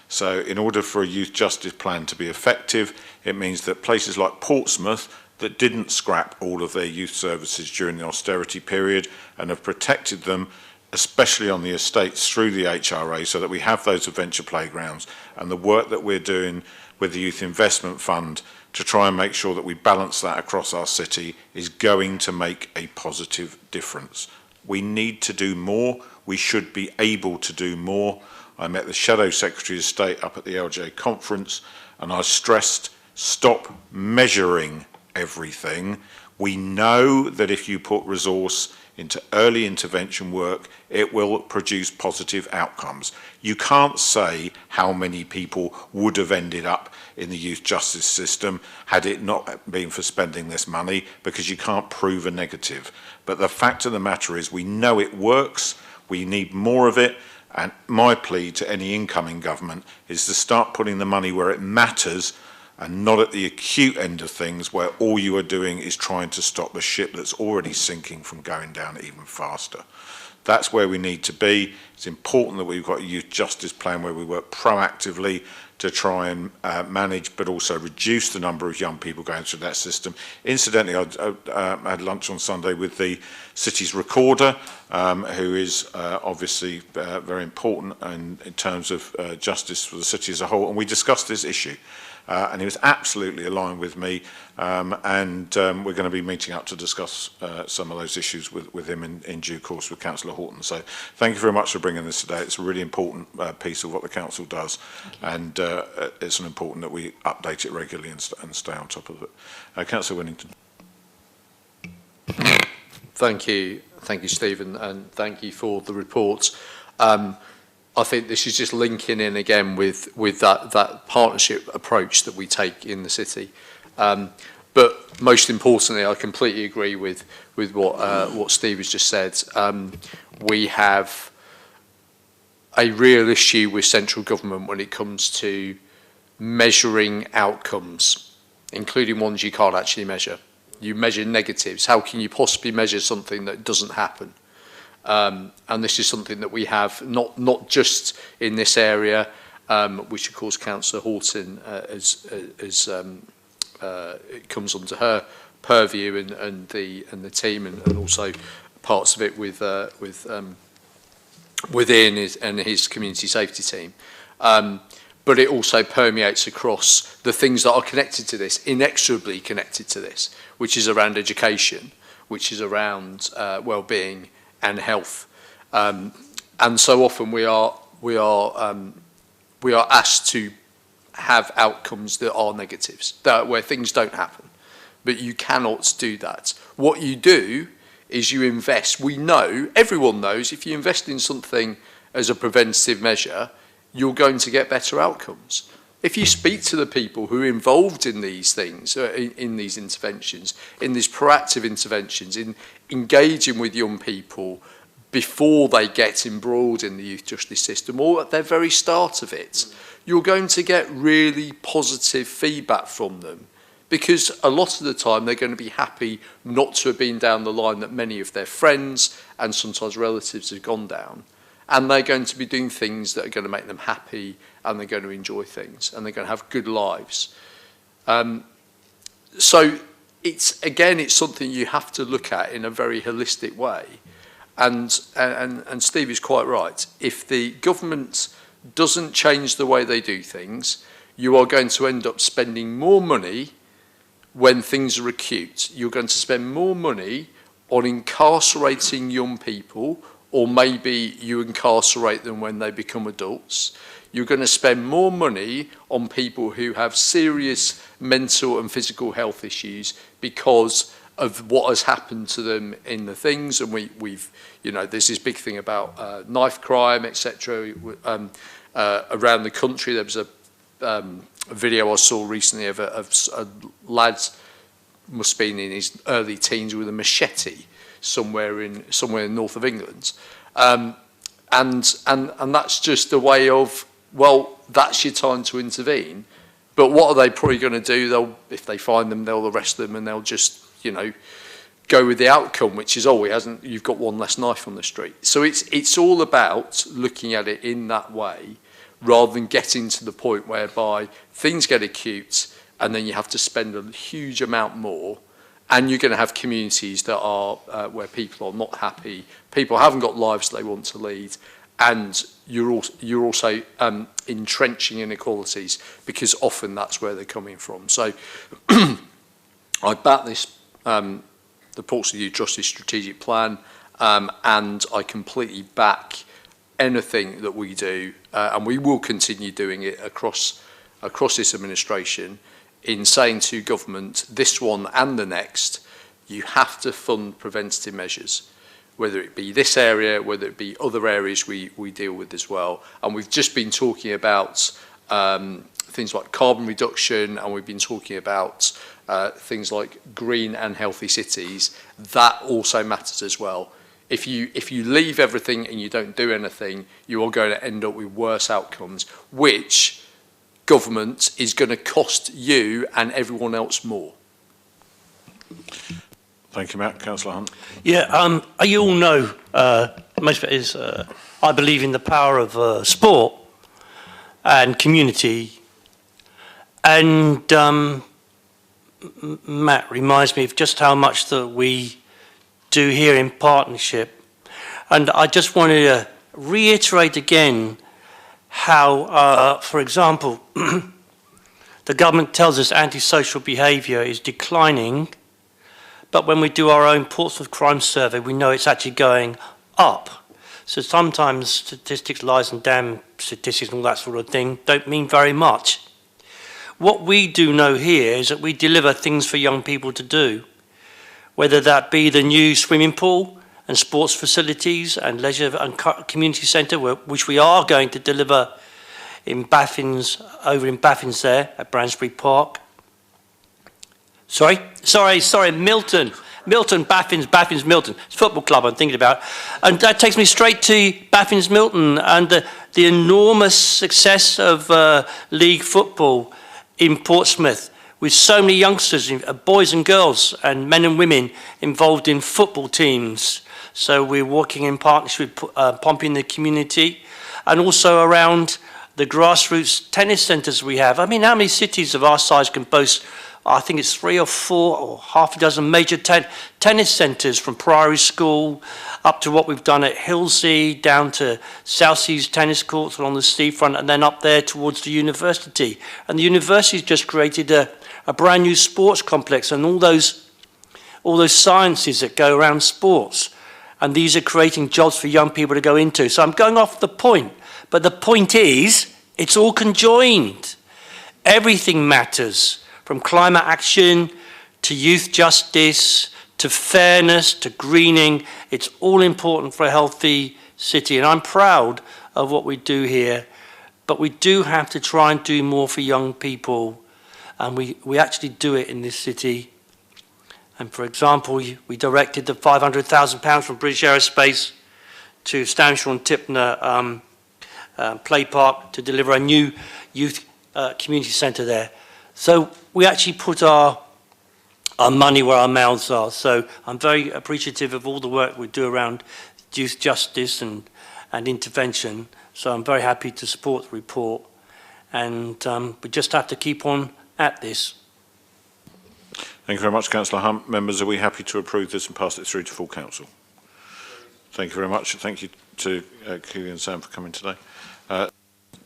So in order for a youth justice plan to be effective, it means that places like Portsmouth that didn't scrap all of their youth services during the austerity period and have protected them, especially on the estates through the HRA, so that we have those adventure playgrounds, and the work that we're doing with the Youth Investment Fund to try and make sure that we balance that across our city is going to make a positive difference. We need to do more. We should be able to do more. I met the Shadow Secretary of State up at the LJ conference, and I stressed, stop measuring everything. We know that if you put resource into early intervention work, it will produce positive outcomes. You can't say how many people would have ended up in the youth justice system had it not been for spending this money, because you can't prove a negative. But the fact of the matter is we know it works, we need more of it, and my plea to any incoming government is to start putting the money where it matters and not at the acute end of things where all you are doing is trying to stop the ship that's already sinking from going down even faster. That's where we need to be. It's important that we've got a youth justice plan where we work proactively to try and manage but also reduce the number of young people going through that system. Incidentally, I had lunch on Sunday with the city's recorder, who is obviously very important in terms of justice for the city as a whole, and we discussed this issue. And he was absolutely aligned with me, and we're going to be meeting up to discuss some of those issues with him in due course with Councillor Horton. So thank you very much for bringing this today. It's a really important piece of what the council does, and it's important that we update it regularly and stay on top of it. Councillor Winnington. Thank you, Stephen, and thank you for the report. I think this is just linking in again with that partnership approach that we take in the city. But most importantly, I completely agree with what Steve has just said. We have a real issue with central government when it comes to measuring outcomes, including ones you can't actually measure. You measure negatives. How can you possibly measure something that doesn't happen? And this is something that we have not just in this area, which of course Councillor Horton it comes under her purview and the team and also parts of it within his community safety team. But it also permeates across the things that are connected to this, inexorably connected to this, which is around education, which is around well-being and health, and so often we are asked to have outcomes that are negatives, where things don't happen, but you cannot do that. What you do is you invest. We know, everyone knows, if you invest in something as a preventative measure, you're going to get better outcomes. If you speak to the people who are involved in these things, in these interventions, in these proactive interventions, in engaging with young people before they get embroiled in the youth justice system or at their very start of it, you're going to get really positive feedback from them, because a lot of the time they're going to be happy not to have been down the line that many of their friends and sometimes relatives have gone down. And they're going to be doing things that are going to make them happy, and they're going to enjoy things, and they're going to have good lives. So it's something you have to look at in a very holistic way. And Steve is quite right. If the government doesn't change the way they do things, you are going to end up spending more money when things are acute. You're going to spend more money on incarcerating young people, or maybe you incarcerate them when they become adults. You're going to spend more money on people who have serious mental and physical health issues because of what has happened to them in the things. And we've, there's this big thing about knife crime, etc. Around the country. There was a video I saw recently of a lad, must be in his early teens, with a machete somewhere in north of England, and that's just a way of, well, that's your time to intervene. But what are they probably going to do? If they find them, they'll arrest them, and they'll just go with the outcome, which is, you've got one less knife on the street. So it's all about looking at it in that way, rather than getting to the point whereby things get acute and then you have to spend a huge amount more. And you're going to have communities that are where people are not happy, people haven't got lives they want to lead, and you're also entrenching inequalities, because often that's where they're coming from. So I back this, the Portsmouth Youth Justice Strategic Plan, and I completely back anything that we do, and we will continue doing it across this administration, in saying to government, this one and the next, you have to fund preventative measures. whether it be this area, whether it be other areas we deal with as well. And we've just been talking about things like carbon reduction, and we've been talking about things like green and healthy cities. That also matters as well. If you leave everything and you don't do anything, you are going to end up with worse outcomes, which government is going to cost you and everyone else more. Thank you, Matt. Councillor Hunt. Yeah, you all know, most of it is, I believe in the power of sport and community. And Matt reminds me of just how much that we do here in partnership. And I just wanted to reiterate again how, for example, the government tells us antisocial behaviour is declining, but when we do our own Portsmouth crime survey, we know it's actually going up. So sometimes statistics, lies and damn statistics and all that sort of thing don't mean very much. What we do know here is that we deliver things for young people to do, whether that be the new swimming pool and sports facilities and leisure and community centre, which we are going to deliver in Baffins, over in Baffins there at Bransbury Park. Sorry, Milton, Baffins, Milton. It's a football club I'm thinking about. And that takes me straight to Baffins, Milton, and the enormous success of league football in Portsmouth, with so many youngsters, boys and girls, and men and women involved in football teams. So we're working in partnership with Pompey in the community, and also around the grassroots tennis centres we have. I mean, how many cities of our size can boast, I think it's 3 or 4 or half a dozen major tennis centres, from Priory School up to what we've done at Hillsea, down to Southsea's tennis courts along the seafront, and then up there towards the university. And the university's just created a brand new sports complex, and all those sciences that go around sports. And these are creating jobs for young people to go into. So I'm going off the point, but the point is, it's all conjoined. Everything matters, from climate action to youth justice to fairness to greening. It's all important for a healthy city, and I'm proud of what we do here, but we do have to try and do more for young people, and we actually do it in this city. And for example, we directed the £500,000 from British Aerospace to Stanshaw and Tipner Play Park to deliver a new youth community centre there. So we actually put our money where our mouths are. So I'm very appreciative of all the work we do around youth justice and intervention. So I'm very happy to support the report. And we just have to keep on at this. Thank you very much, Councillor Hunt. Members, are we happy to approve this and pass it through to full council? Thank you very much. Thank you to Keely and Sam for coming today.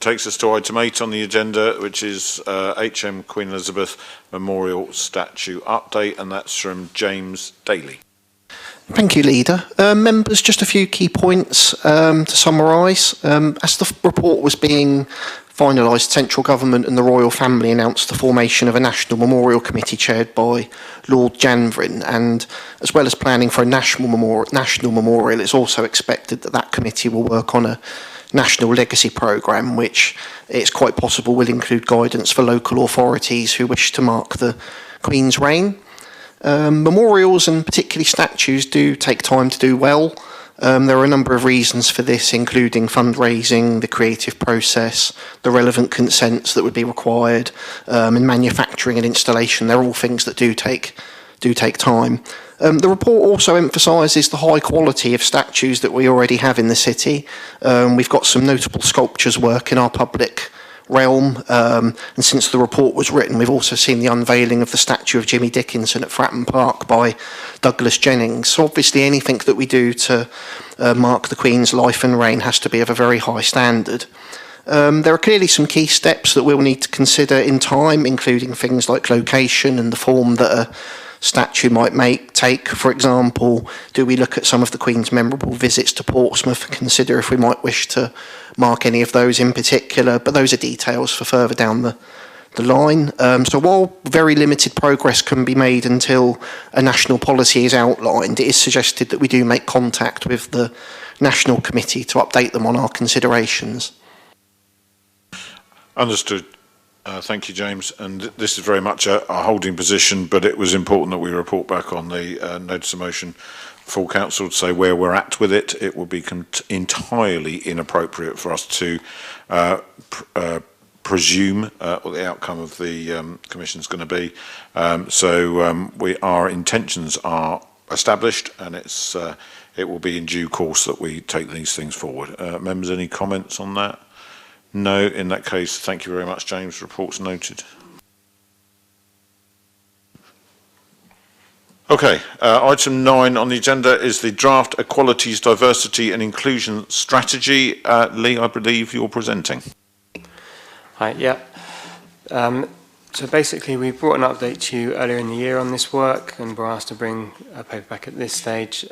Takes us to item 8 on the agenda, which is HM Queen Elizabeth Memorial Statue update, and that's from James Daly. Thank you, Leader. Members, just a few key points to summarise. As the report was being finalised, Central Government and the Royal Family announced the formation of a National Memorial Committee chaired by Lord Janvrin, and as well as planning for a national memorial, it's also expected that that committee will work on a National Legacy Programme, which it's quite possible will include guidance for local authorities who wish to mark the Queen's reign. Memorials, and particularly statues, do take time to do well. There are a number of reasons for this, including fundraising, the creative process, the relevant consents that would be required, and manufacturing and installation. They're all things that do take time. The report also emphasises the high quality of statues that we already have in the city. We've got some notable sculptures work in our public realm, and since the report was written, we've also seen the unveiling of the statue of Jimmy Dickinson at Fratton Park by Douglas Jennings. So obviously anything that we do to mark the Queen's life and reign has to be of a very high standard. There are clearly some key steps that we'll need to consider in time, including things like location and the form that a statue might take. For example, do we look at some of the Queen's memorable visits to Portsmouth and consider if we might wish to mark any of those in particular? But those are details for further down the the line. So while very limited progress can be made until a national policy is outlined, it is suggested that we do make contact with the National Committee to update them on our considerations. Understood. Thank you, James. And this is very much a holding position, but it was important that we report back on the notice of motion full council to say where we're at with it. It would be entirely inappropriate for us to presume what the outcome of the commission is going to be. Our intentions are established, and it will be in due course that we take these things forward. Members, any comments on that? No. In that case, thank you very much, James. Report's noted. Okay, item 9 on the agenda is the draft Equalities, Diversity and Inclusion Strategy. Lee, I believe you're presenting. Hi, yeah. So basically we brought an update to you earlier in the year on this work and were asked to bring a paper back at this stage.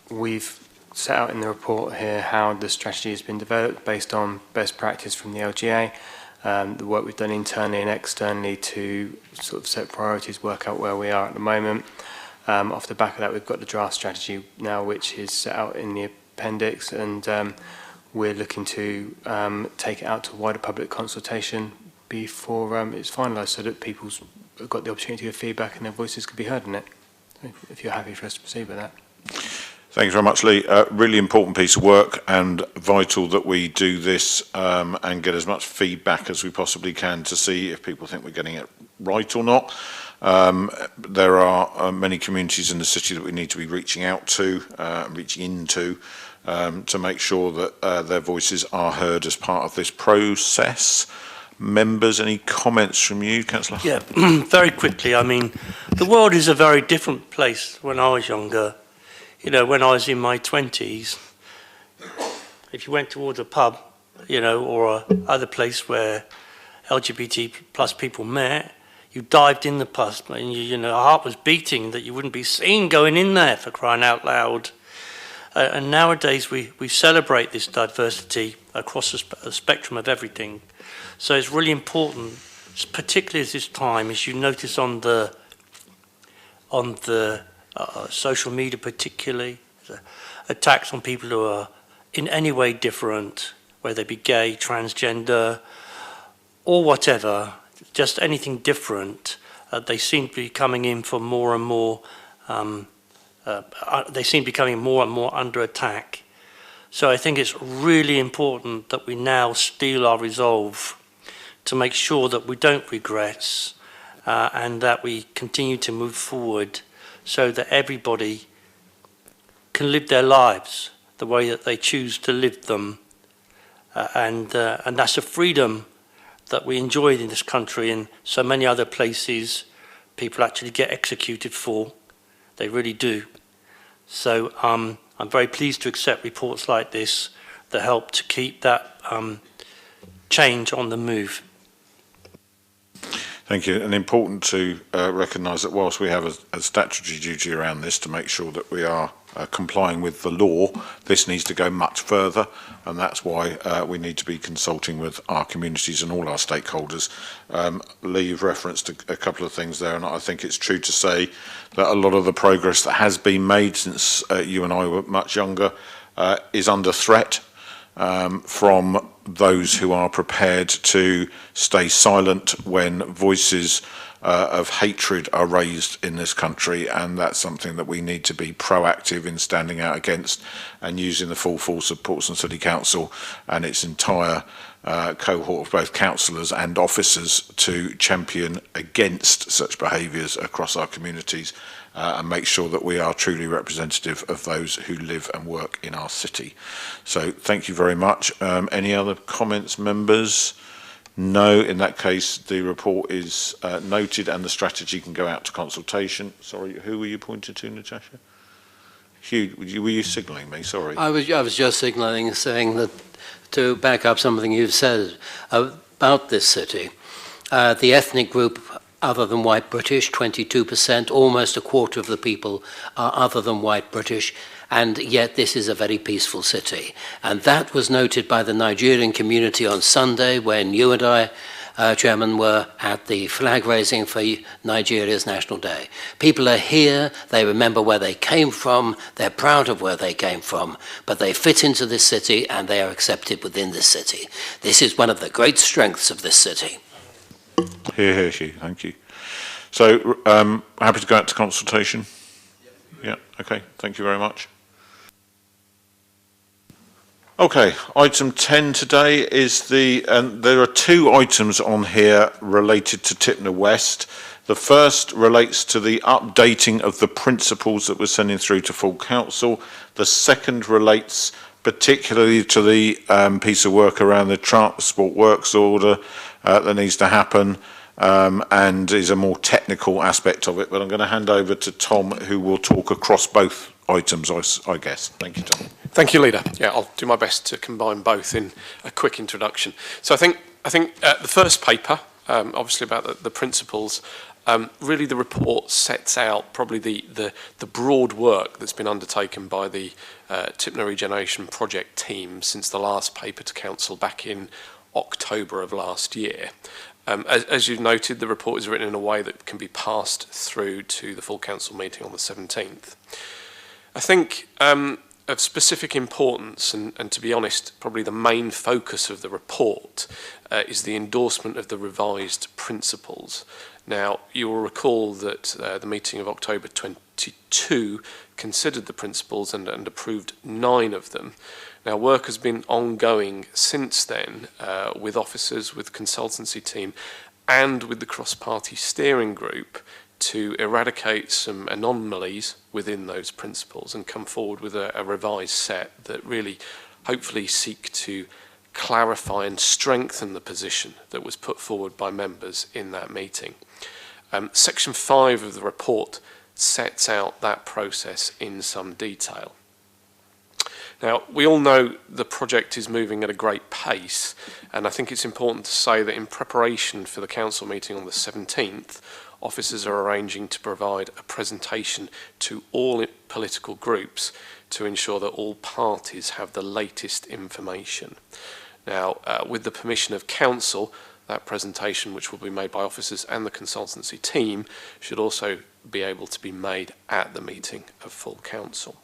We've set out in the report here how the strategy has been developed based on best practice from the LGA, the work we've done internally and externally to sort of set priorities, work out where we are at the moment. Off the back of that, we've got the draft strategy now, which is set out in the appendix, and we're looking to take it out to wider public consultation before it's finalised, so that people's got the opportunity to give feedback and their voices could be heard in it. If you're happy for us to proceed with that. Thank you very much, Lee. Really important piece of work, and vital that we do this and get as much feedback as we possibly can to see if people think we're getting it right or not. There are many communities in the city that we need to be reaching out to, reaching into, to make sure that their voices are heard as part of this process. Members, any comments from you, Councillor? Yeah, very quickly. I mean, the world is a very different place when I was younger. You know, when I was in my 20s, if you went towards a pub, you know, or a other place where LGBT plus people met, you dived in the pub and your heart was beating that you wouldn't be seen going in there, for crying out loud. And nowadays we celebrate this diversity across the spectrum of everything. So it's really important, particularly at this time, as you notice on the social media particularly, attacks on people who are in any way different, whether they be gay, transgender, or whatever, just anything different. They seem to be coming in for more and more, they seem to be becoming more and more under attack. So I think it's really important that we now steel our resolve to make sure that we don't regress and that we continue to move forward so that everybody can live their lives the way that they choose to live them. And that's a freedom that we enjoy in this country and so many other places people actually get executed for. They really do. So I'm very pleased to accept reports like this that help to keep that change on the move. Thank you. And important to recognise that whilst we have a statutory duty around this to make sure that we are complying with the law, this needs to go much further, and that's why we need to be consulting with our communities and all our stakeholders. Lee, you've referenced a couple of things there, and I think it's true to say that a lot of the progress that has been made since you and I were much younger is under threat from those who are prepared to stay silent when voices of hatred are raised in this country, and that's something that we need to be proactive in standing out against and using the full force of Portsmouth City Council and its entire cohort of both councillors and officers to champion against such behaviours across our communities and make sure that we are truly representative of those who live and work in our city. So thank you very much. Any other comments, members? No. In that case, the report is noted and the strategy can go out to consultation. Sorry, who were you pointed to, Natasha? Hugh, were you signalling me? Sorry. I was just signalling, saying that to back up something you've said about this city, the ethnic group other than white British, 22%, almost a quarter of the people are other than white British, and yet this is a very peaceful city. And that was noted by the Nigerian community on Sunday when you and I Chairman, were at the flag raising for Nigeria's National Day. People are here, they remember where they came from, they're proud of where they came from, but they fit into this city and they are accepted within this city. This is one of the great strengths of this city. Hear, Hugh. Thank you. So, happy to go out to consultation? Yeah, okay. Thank you very much. Okay, item 10 today is there are two items on here related to Tipner West. The first relates to the updating of the principles that we're sending through to full council. The second relates particularly to the piece of work around the transport works order that needs to happen and is a more technical aspect of it. But I'm going to hand over to Tom, who will talk across both items, I guess. Thank you, Tom. Thank you, Leader. Yeah, I'll do my best to combine both in a quick introduction. So I think the first paper, obviously about the principles, really the report sets out probably the broad work that's been undertaken by the Tipner Regeneration Project team since the last paper to Council back in October of last year. As you've noted, the report is written in a way that can be passed through to the full Council meeting on the 17th. I think of specific importance, and to be honest, probably the main focus of the report is the endorsement of the revised principles. Now, you will recall that the meeting of October 22 considered the principles and approved 9 of them. Now, work has been ongoing since then with officers, with the consultancy team, and with the cross-party steering group to eradicate some anomalies within those principles and come forward with a revised set that really hopefully seek to clarify and strengthen the position that was put forward by members in that meeting. Section 5 of the report sets out that process in some detail. Now, we all know the project is moving at a great pace, and I think it's important to say that in preparation for the council meeting on the 17th, officers are arranging to provide a presentation to all political groups to ensure that all parties have the latest information. Now, with the permission of council, that presentation, which will be made by officers and the consultancy team, should also be able to be made at the meeting of full council.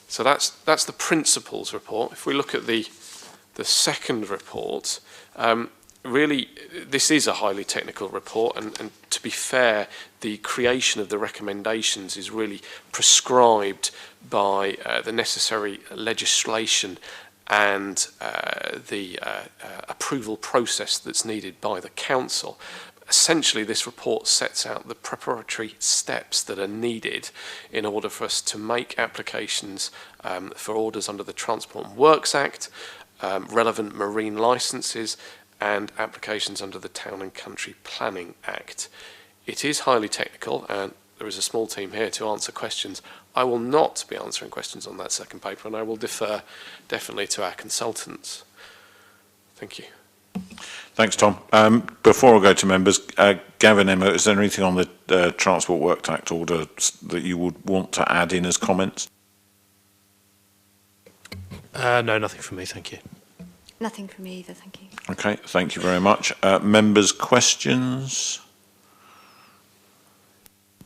So that's the principles report. If we look at the second report, really, this is a highly technical report, and to be fair, the creation of the recommendations is really prescribed by the necessary legislation and the approval process that's needed by the council. Essentially, this report sets out the preparatory steps that are needed in order for us to make applications for orders under the Transport and Works Act, relevant marine licences, and applications under the Town and Country Planning Act. It is highly technical, and there is a small team here to answer questions. I will not be answering questions on that second paper, and I will defer definitely to our consultants. Thank you. Thanks, Tom. Before I go to members, Gavin, Emma, is there anything on the Transport Works Act order that you would want to add in as comments? No, nothing from me, thank you. Nothing from me either, thank you. Okay, thank you very much. Members' questions?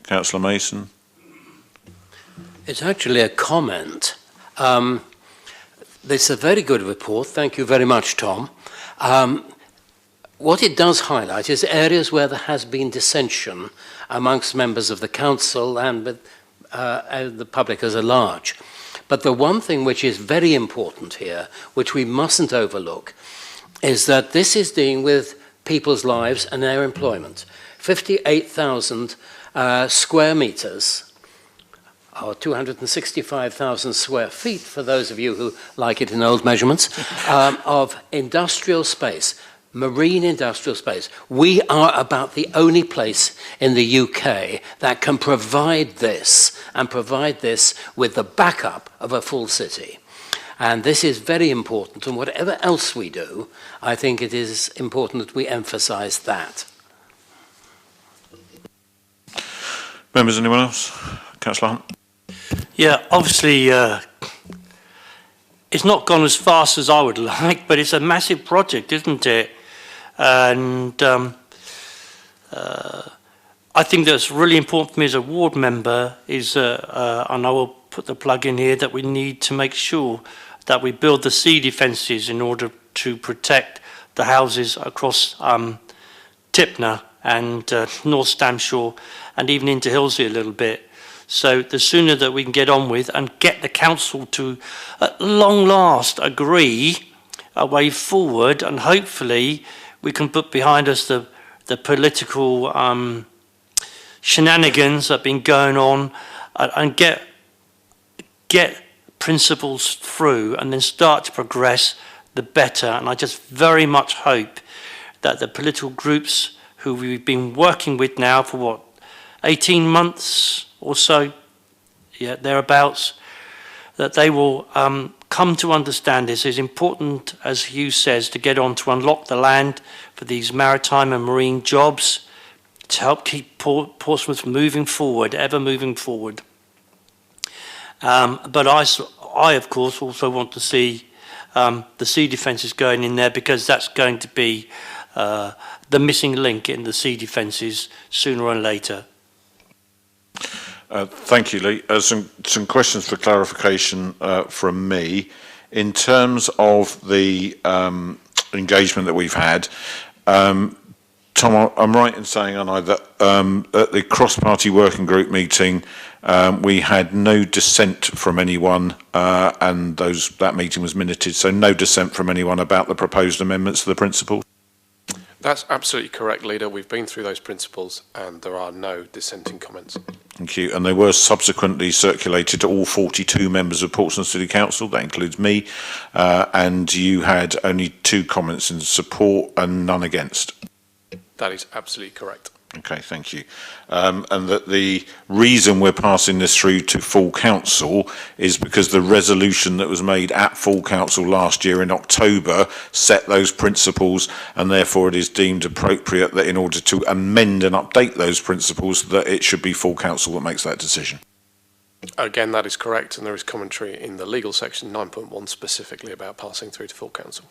Councillor Mason. It's actually a comment. This is a very good report. Thank you very much, Tom. What it does highlight is areas where there has been dissension amongst members of the council and with the public as a large. But the one thing which is very important here, which we mustn't overlook, is that this is dealing with people's lives and their employment. 58,000 square metres, or 265,000 square feet, for those of you who like it in old measurements, of industrial space, marine industrial space. We are about the only place in the UK that can provide this, and provide this with the backup of a full city. And this is very important, and whatever else we do, I think it is important that we emphasise that. Members, anyone else? Councillor Hunt. Yeah, obviously, it's not gone as fast as I would like, but it's a massive project, isn't it? And I think that's really important for me as a ward member is, and I will put the plug in here, that we need to make sure that we build the sea defences in order to protect the houses across Tipner and North Stamshire and even into Hillsey a little bit. So the sooner that we can get on with and get the council to, at long last, agree a way forward, and hopefully we can put behind us the political shenanigans that have been going on, and get principles through and then start to progress, the better. And I just very much hope that the political groups who we've been working with now for 18 months or so, yeah, thereabouts, that they will come to understand this. It's important, as Hugh says, to get on to unlock the land for these maritime and marine jobs to help keep Portsmouth moving forward, ever moving forward. But I, of course, also want to see the sea defences going in there, because that's going to be the missing link in the sea defences sooner or later. Thank you, Lee. Some questions for clarification from me. In terms of the engagement that we've had, Tom, I'm right in saying, aren't I, that at the cross-party working group meeting, we had no dissent from anyone, and that meeting was minuted, so no dissent from anyone about the proposed amendments to the principles? That's absolutely correct, Leader. We've been through those principles and there are no dissenting comments. Thank you. And they were subsequently circulated to all 42 members of Portsmouth City Council, that includes me, and you had only 2 comments in support and none against. That is absolutely correct. Okay, thank you. And that the reason we're passing this through to full council is because the resolution that was made at full council last year in October set those principles, and therefore it is deemed appropriate that in order to amend and update those principles, that it should be full council that makes that decision. Again, that is correct, and there is commentary in the legal section 9.1 specifically about passing through to full council.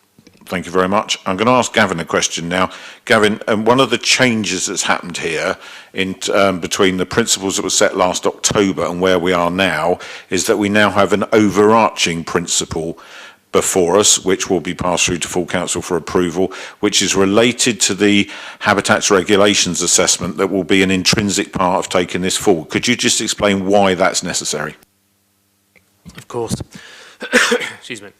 Thank you very much. I'm going to ask Gavin a question now. Gavin, one of the changes that's happened here in between the principles that were set last October and where we are now is that we now have an overarching principle before us, which will be passed through to full council for approval, which is related to the habitats regulations assessment that will be an intrinsic part of taking this forward. Could you just explain why that's necessary? Of course. Excuse me.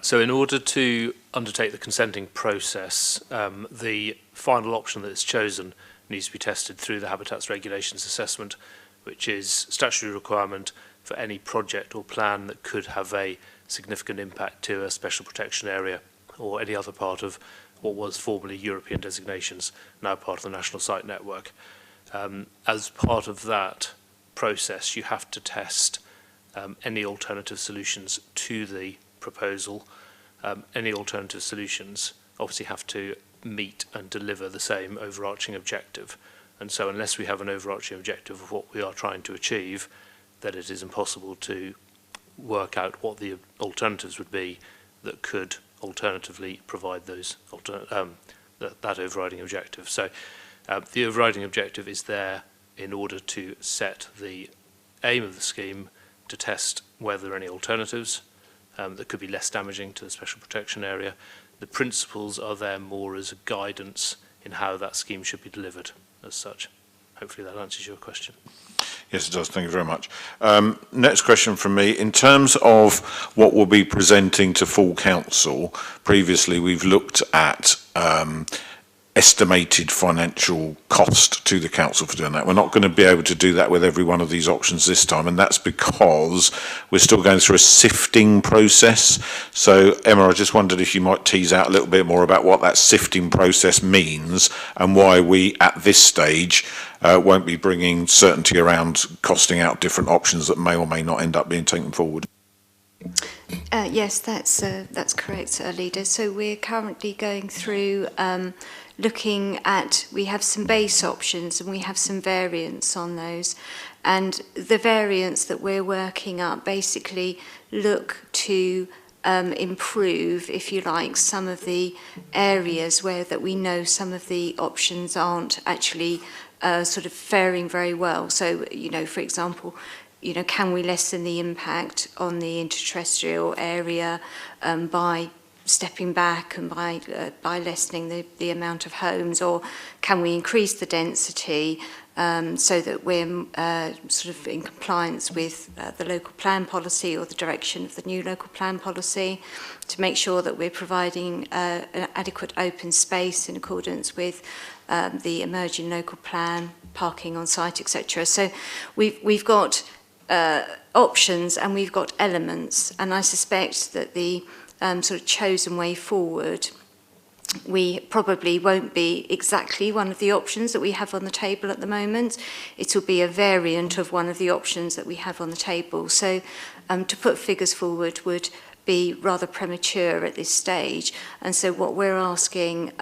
So in order to undertake the consenting process, the final option that is chosen needs to be tested through the Habitats Regulations Assessment, which is statutory requirement for any project or plan that could have a significant impact to a special protection area or any other part of what was formerly European designations, now part of the National Site Network. As part of that process, you have to test any alternative solutions to the proposal. Any alternative solutions obviously have to meet and deliver the same overarching objective. And so unless we have an overarching objective of what we are trying to achieve, then it is impossible to work out what the alternatives would be that could alternatively provide those that overriding objective. So the overriding objective is there in order to set the aim of the scheme to test whether there are any alternatives that could be less damaging to the special protection area. The principles are there more as a guidance in how that scheme should be delivered as such. Hopefully that answers your question. Yes, it does. Thank you very much. Next question from me. In terms of what we'll be presenting to full council, previously we've looked at estimated financial cost to the council for doing that. We're not going to be able to do that with every one of these options this time, and that's because we're still going through a sifting process. So, Emma, I just wondered if you might tease out a little bit more about what that sifting process means and why we, at this stage, won't be bringing certainty around costing out different options that may or may not end up being taken forward. Yes, that's correct, Leader. So we're currently going through looking at, we have some base options and we have some variants on those. And the variants that we're working up basically look to improve, if you like, some of the areas where that we know some of the options aren't actually sort of faring very well. So, you know, for example, you know, can we lessen the impact on the interterrestrial area by stepping back and by lessening the amount of homes, or can we increase the density so that we're sort of in compliance with the local plan policy or the direction of the new local plan policy, to make sure that we're providing an adequate open space in accordance with the emerging local plan, parking on site, etc. So we've got options and we've got elements, and I suspect that the sort of chosen way forward, we probably won't be exactly one of the options that we have on the table at the moment. It will be a variant of one of the options that we have on the table. So to put figures forward would be rather premature at this stage. And so what we're asking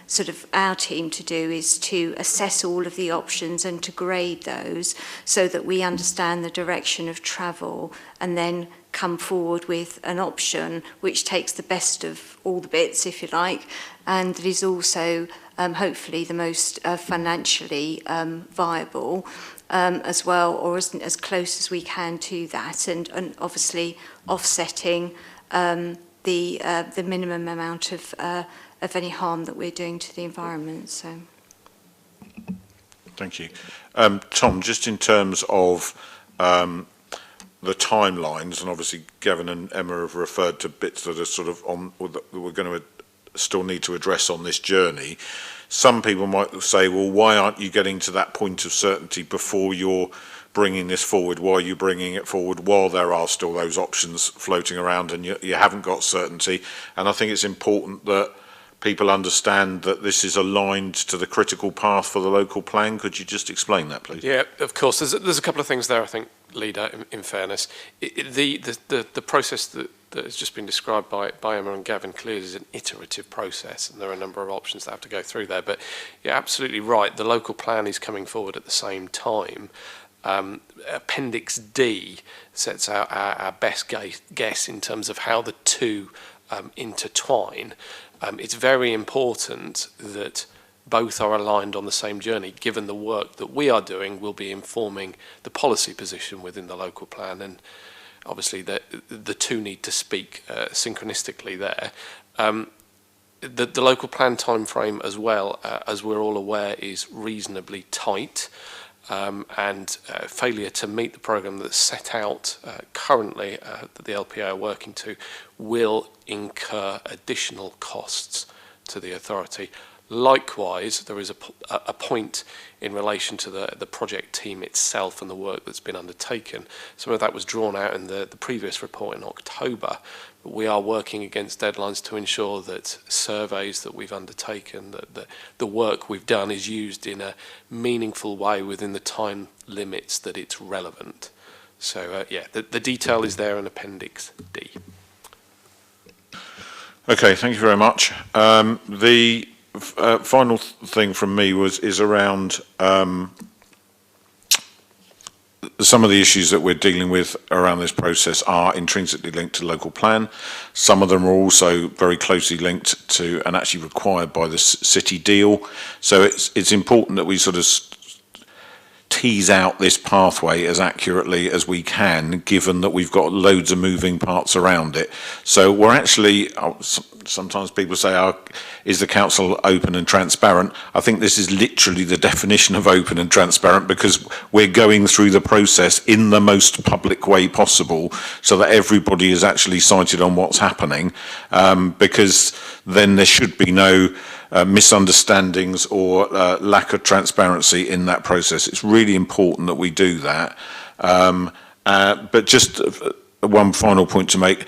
sort of our team to do is to assess all of the options and to grade those so that we understand the direction of travel, and then come forward with an option which takes the best of all the bits, if you like, and that is also hopefully the most financially viable as well, or as close as we can to that, and obviously offsetting the minimum amount of any harm that we're doing to the environment. So, thank you, Tom. Just in terms of the timelines, and obviously Gavin and Emma have referred to bits that are sort of on that we're going to still need to address on this journey. Some people might say, well, why aren't you getting to that point of certainty before you're bringing this forward? Why are you bringing it forward while there are still those options floating around and you haven't got certainty? And I think it's important that people understand that this is aligned to the critical path for the local plan. Could you just explain that, please? Yeah, of course. There's a couple of things there, I think, Leader, in fairness. The process that has just been described by Emma and Gavin clearly is an iterative process, and there are a number of options that have to go through there. But you're absolutely right. The local plan is coming forward at the same time. Appendix D sets out our best guess in terms of how the two intertwine. It's very important that both are aligned on the same journey, given the work that we are doing will be informing the policy position within the local plan, and obviously the two need to speak synchronistically there. The local plan timeframe as well, as we're all aware, is reasonably tight, and failure to meet the programme that's set out currently that the LPA are working to will incur additional costs to the authority. Likewise, there is a point in relation to the project team itself and the work that's been undertaken. Some of that was drawn out in the previous report in October, but we are working against deadlines to ensure that surveys that we've undertaken, that the work we've done is used in a meaningful way within the time limits that it's relevant. So, yeah, the detail is there in Appendix D. Okay, thank you very much. The final thing from me is around some of the issues that we're dealing with around this process are intrinsically linked to local plan. Some of them are also very closely linked to and actually required by the city deal. So it's important that we sort of tease out this pathway as accurately as we can, given that we've got loads of moving parts around it. So we're actually, sometimes people say, is the council open and transparent? I think this is literally the definition of open and transparent, because we're going through the process in the most public way possible so that everybody is actually cited on what's happening, because then there should be no misunderstandings or lack of transparency in that process. It's really important that we do that. But just one final point to make.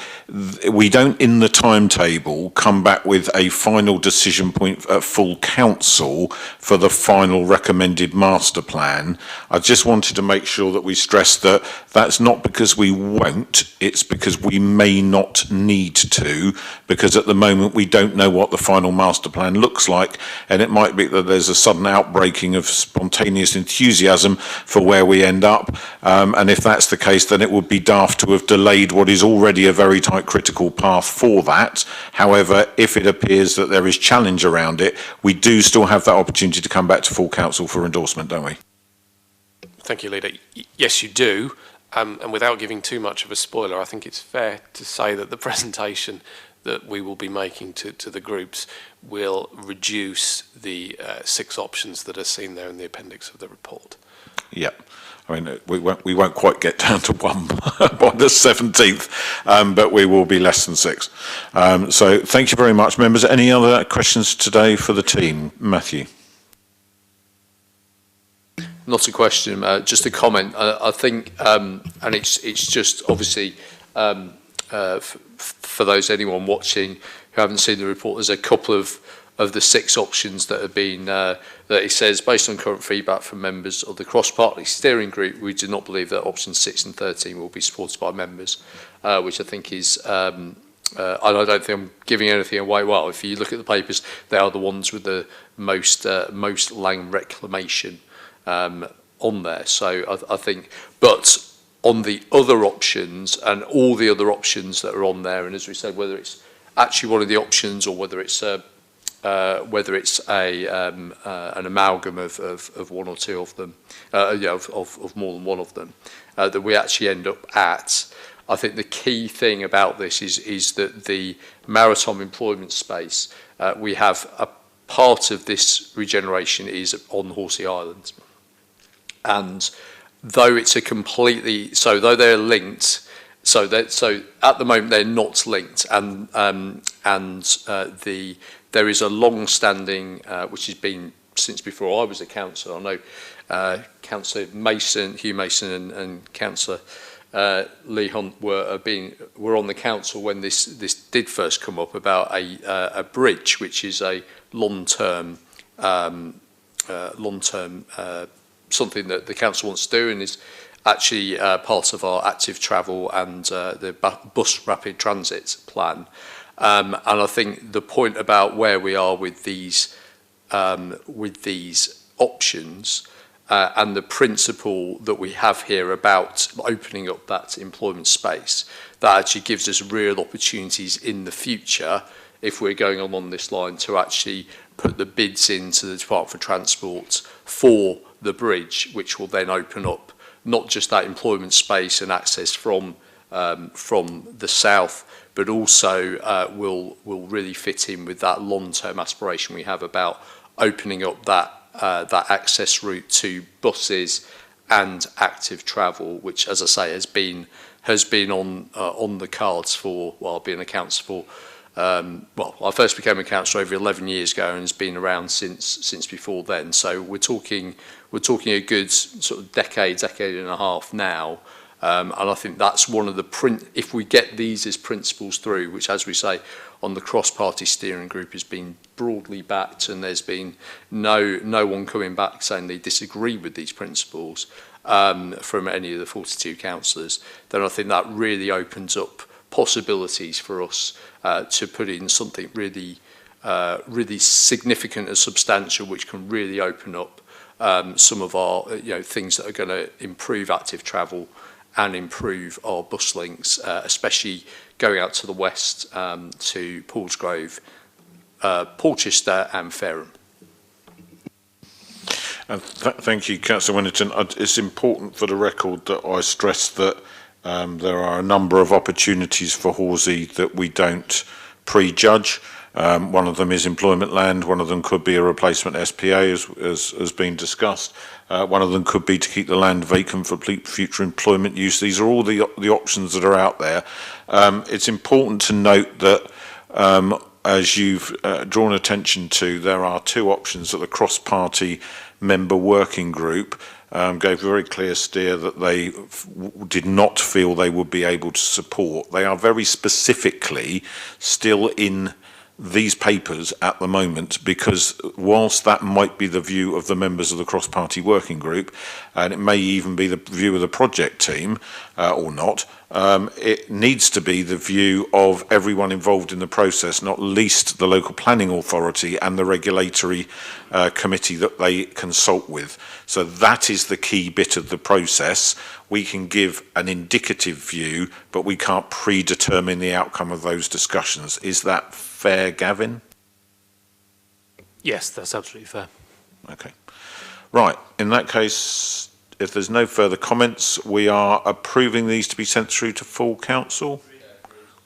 We don't, in the timetable, come back with a final decision point at full council for the final recommended master plan. I just wanted to make sure that we stress that that's not because we won't, it's because we may not need to, because at the moment we don't know what the final master plan looks like, and it might be that there's a sudden outbreaking of spontaneous enthusiasm for where we end up, and if that's the case, then it would be daft to have delayed laid what is already a very tight critical path for that. However, if it appears that there is challenge around it, we do still have that opportunity to come back to full council for endorsement, don't we? Thank you, Leader. Yes, you do. And without giving too much of a spoiler, I think it's fair to say that the presentation that we will be making to the groups will reduce the 6 options that are seen there in the appendix of the report. Yeah. I mean, we won't quite get down to 1 by the 17th, but we will be less than 6. So thank you very much, members. Any other questions today for the team? Matthew. Not a question, just a comment. I think, and it's just obviously for anyone watching who haven't seen the report, there's a couple of the 6 options that have been, that it says, based on current feedback from members of the cross-party steering group, we do not believe that options 6 and 13 will be supported by members, which I think is, and I don't think I'm giving anything away. Well, if you look at the papers, they are the ones with the most land reclamation on there. So I think, but on the other options and all the other options that are on there, and as we said, whether it's actually one of the options or whether it's an amalgam of one or two of them, of more than one of them, that we actually end up at. I think the key thing about this is that the maritime employment space, we have a part of this regeneration is on Horsey Island. And though it's though they're linked, so at the moment they're not linked, and there is a long-standing, which has been since before I was a councillor. I know Councillor Hugh Mason and Councillor Lee Hunt were on the council when this did first come up about a bridge, which is a long-term something that the council wants to do and is actually part of our active travel and the bus rapid transit plan. And I think the point about where we are with these options and the principle that we have here about opening up that employment space, that actually gives us real opportunities in the future if we're going along this line to actually put the bids into the Department for Transport for the bridge, which will then open up not just that employment space and access from the south, but also will really fit in with that long-term aspiration we have about opening up that access route to buses and active travel, which, as I say, has been on the cards for, well, being a councillor for. I first became a councillor over 11 years ago and has been around since before then. So we're talking a good sort of decade and a half now. And I think that's one of the if we get these as principles through, which, as we say, on the cross-party steering group has been broadly backed, and there's been no one coming back saying they disagree with these principles from any of the 42 councillors, then I think that really opens up possibilities for us to put in something really significant and substantial, which can really open up some of our things that are going to improve active travel and improve our bus links, especially going out to the west to Paulsgrove, Porchester and Fareham. Thank you, Councillor Winnington. It's important for the record that I stress that there are a number of opportunities for Horsey that we don't prejudge. One of them is employment land. One of them could be a replacement SPA, as has been discussed. One of them could be to keep the land vacant for future employment use. These are all the options that are out there. It's important to note that, as you've drawn attention to, there are 2 options that the cross-party member working group gave very clear steer that they did not feel they would be able to support. They are very specifically still in these papers at the moment, because whilst that might be the view of the members of the cross-party working group, and it may even be the view of the project team or not, it needs to be the view of everyone involved in the process, not least the local planning authority and the regulatory committee that they consult with. So that is the key bit of the process. We can give an indicative view, but we can't predetermine the outcome of those discussions. Is that fair, Gavin? Yes, that's absolutely fair. Okay. Right. In that case, if there's no further comments, we are approving these to be sent through to full council.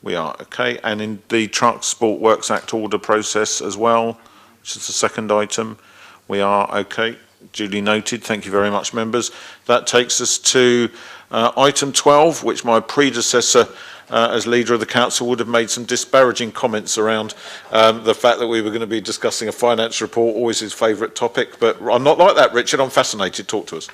We are, okay. And in the Transport Works Act order process as well, which is the second item, we are, okay. Duly noted. Thank you very much, members. That takes us to item 12, which my predecessor as leader of the council would have made some disparaging comments around the fact that we were going to be discussing a finance report, always his favourite topic. But I'm not like that, Richard. I'm fascinated. Talk to us.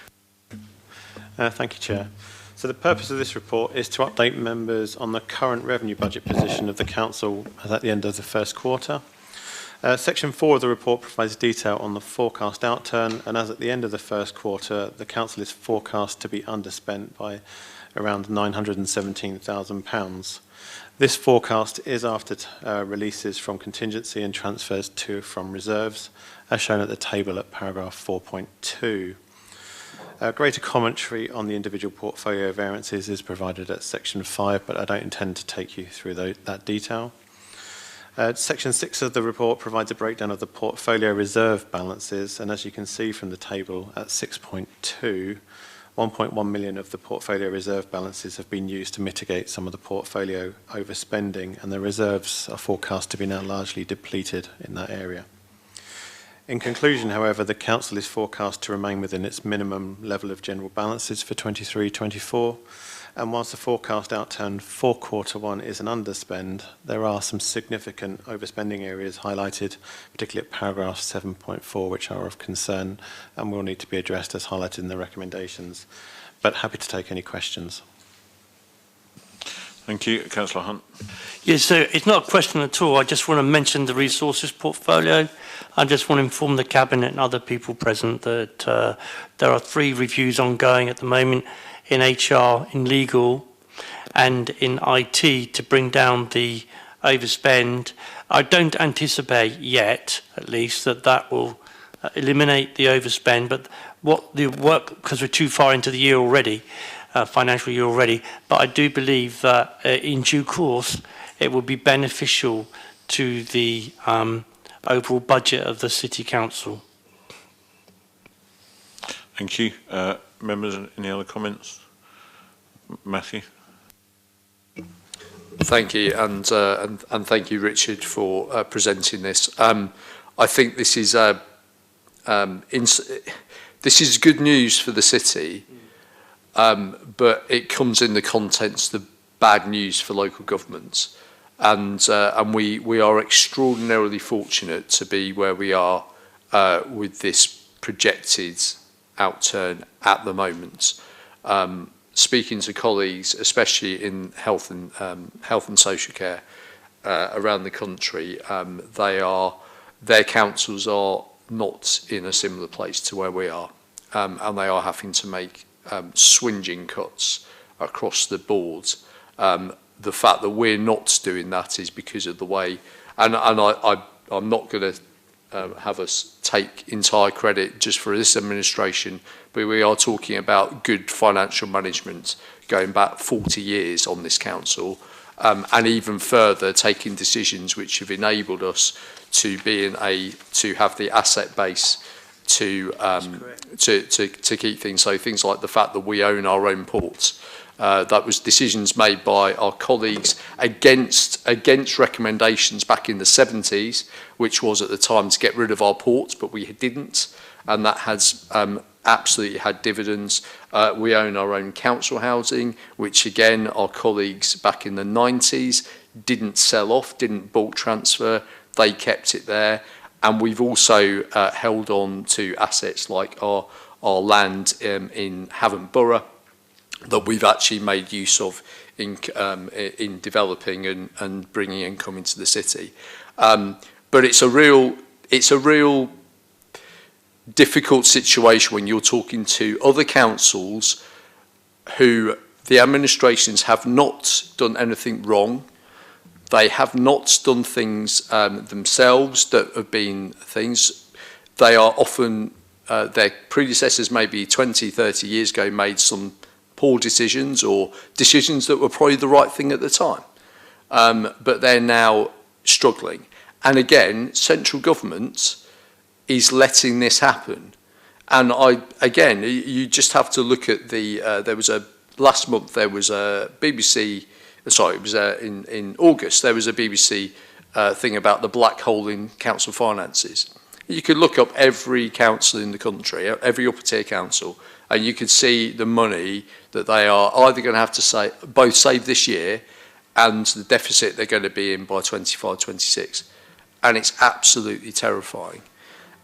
Thank you, Chair. So the purpose of this report is to update members on the current revenue budget position of the council as at the end of the first quarter. Section 4 of the report provides detail on the forecast outturn, and as at the end of the first quarter, the council is forecast to be underspent by around £917,000. This forecast is after releases from contingency and transfers to from reserves, as shown at the table at paragraph 4.2. Greater commentary on the individual portfolio variances is provided at section 5, but I don't intend to take you through that detail. Section 6 of the report provides a breakdown of the portfolio reserve balances, and as you can see from the table at 6.2, 1.1 million of the portfolio reserve balances have been used to mitigate some of the portfolio overspending, and the reserves are forecast to be now largely depleted in that area. In conclusion, however, the council is forecast to remain within its minimum level of general balances for 23-24, and whilst the forecast outturn for quarter one is an underspend, there are some significant overspending areas highlighted, particularly at paragraph 7.4, which are of concern and will need to be addressed as highlighted in the recommendations. But happy to take any questions. Thank you. Councillor Hunt. Yes, so it's not a question at all. I just want to mention the resources portfolio. I just want to inform the Cabinet and other people present that there are 3 reviews ongoing at the moment in HR, in legal and in IT to bring down the overspend. I don't anticipate yet, at least, that will eliminate the overspend, but what the work, because we're too far into the year already, financial year already, but I do believe that in due course it will be beneficial to the overall budget of the City Council. Thank you. Members, any other comments? Matthew? Thank you, and thank you, Richard, for presenting this. I think this is this is good news for the city, but it comes in the context of bad news for local governments, and we are extraordinarily fortunate to be where we are with this projected outturn at the moment. Speaking to colleagues, especially in health and social care around the country, their councils are not in a similar place to where we are, and they are having to make swinging cuts across the board. The fact that we're not doing that is because of the way, and I'm not going to have us take entire credit just for this administration, but we are talking about good financial management going back 40 years on this council, and even further taking decisions which have enabled us to have the asset base to keep things. So things like the fact that we own our own ports. That was decisions made by our colleagues against recommendations back in the 70s, which was at the time to get rid of our ports, but we didn't, and that has absolutely had dividends. We own our own council housing, which again our colleagues back in the 90s didn't sell off, didn't bulk transfer, they kept it there, and we've also held on to assets like our land in Havant Borough, that we've actually made use of in developing and bringing income into the city. But it's a real difficult situation when you're talking to other councils who the administrations have not done anything wrong. They have not done things themselves that have been things. they are often, their predecessors maybe 20, 30 years ago made some poor decisions or decisions that were probably the right thing at the time. But they're now struggling. And again, central government is letting this happen. And you just have to look at last month there was a BBC, sorry, it was in August, there was a BBC thing about the black hole in council finances. You could look up every council in the country, every upper tier council, and you could see the money that they are either going to have to both save this year and the deficit they're going to be in by 25, 26. And it's absolutely terrifying.